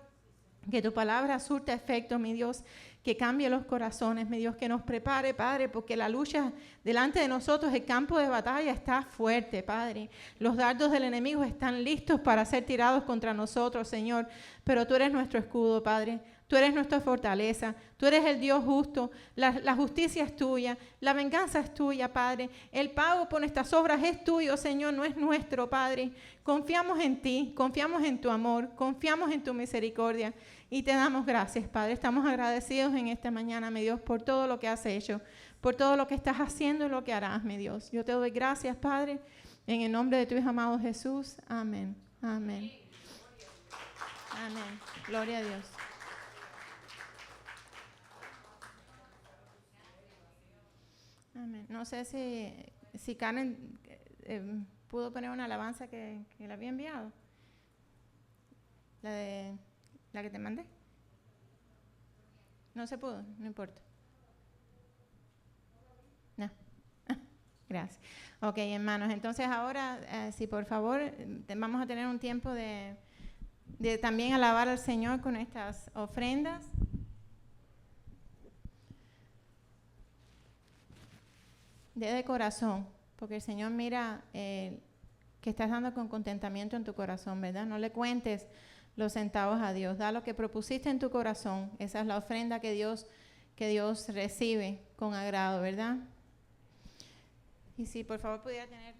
Que tu palabra surta efecto, mi Dios, que cambie los corazones, mi Dios, que nos prepare, Padre, porque la lucha delante de nosotros, el campo de batalla está fuerte, Padre. Los dardos del enemigo están listos para ser tirados contra nosotros, Señor, pero tú eres nuestro escudo, Padre. Tú eres nuestra fortaleza, tú eres el Dios justo, la justicia es tuya, la venganza es tuya, Padre. El pago por nuestras obras es tuyo, Señor, no es nuestro, Padre. Confiamos en ti, confiamos en tu amor, confiamos en tu misericordia y te damos gracias, Padre. Estamos agradecidos en esta mañana, mi Dios, por todo lo que has hecho, por todo lo que estás haciendo y lo que harás, mi Dios. Yo te doy gracias, Padre, en el nombre de tu Hijo amado Jesús. Amén. Amén. Amén. Gloria a Dios. Amén. No sé si Karen pudo poner una alabanza que le había enviado. La que te mandé. No se pudo, no importa. No. Gracias. Ok, hermanos, entonces ahora, si por favor, vamos a tener un tiempo de de también alabar al Señor con estas ofrendas. De corazón, porque el Señor mira que estás dando con contentamiento en tu corazón, ¿verdad? No le cuentes los centavos a Dios, da lo que propusiste en tu corazón. Esa es la ofrenda que Dios recibe con agrado, ¿verdad? Y si por favor pudiera tener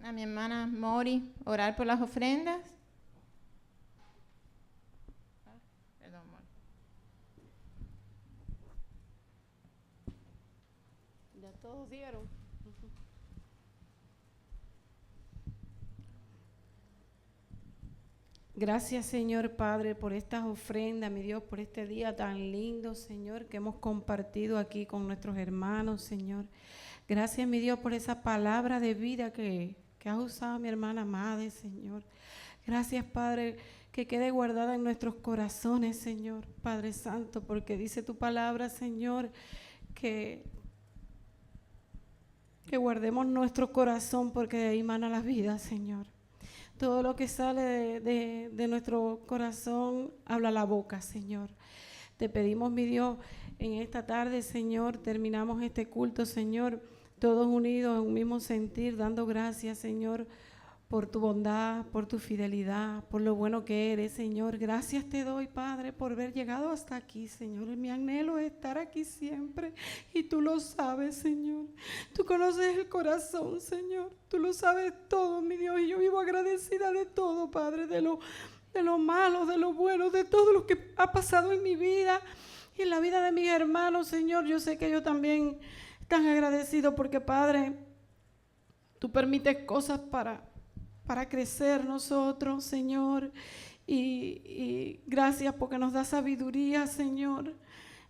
a mi hermana Mori orar por las ofrendas. Perdón, Mori. Ya todos dieron. Gracias, Señor Padre, por estas ofrendas, mi Dios, por este día tan lindo, Señor, que hemos compartido aquí con nuestros hermanos, Señor. Gracias, mi Dios, por esa palabra de vida que has usado, mi hermana Madre, Señor. Gracias, Padre, que quede guardada en nuestros corazones, Señor, Padre Santo, porque dice tu palabra, Señor, que guardemos nuestro corazón porque de ahí mana la vida, Señor. Todo lo que sale de nuestro corazón habla la boca, Señor. Te pedimos, mi Dios, en esta tarde, Señor, terminamos este culto, Señor, todos unidos en un mismo sentir, dando gracias, Señor, por tu bondad, por tu fidelidad, por lo bueno que eres, Señor. Gracias te doy, Padre, por haber llegado hasta aquí, Señor. Mi anhelo es estar aquí siempre y tú lo sabes, Señor. Tú conoces el corazón, Señor. Tú lo sabes todo, mi Dios, y yo vivo agradecida de todo, Padre, de lo malo, de lo bueno, de todo lo que ha pasado en mi vida y en la vida de mis hermanos, Señor. Yo sé que ellos también están agradecidos porque, Padre, tú permites cosas para crecer nosotros, Señor, y gracias porque nos da sabiduría, Señor,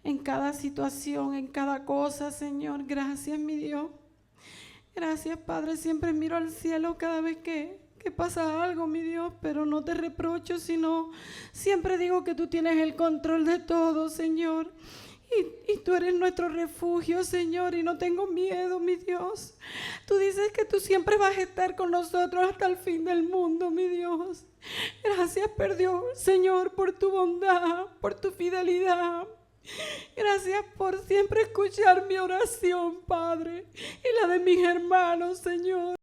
en cada situación, en cada cosa, Señor. Gracias, mi Dios. Gracias, Padre. Siempre miro al cielo cada vez que pasa algo, mi Dios, pero no te reprocho, sino siempre digo que tú tienes el control de todo, Señor. Y tú eres nuestro refugio, Señor, y no tengo miedo, mi Dios. Tú dices que tú siempre vas a estar con nosotros hasta el fin del mundo, mi Dios. Gracias, Señor, por tu bondad, por tu fidelidad. Gracias por siempre escuchar mi oración, Padre, y la de mis hermanos, Señor.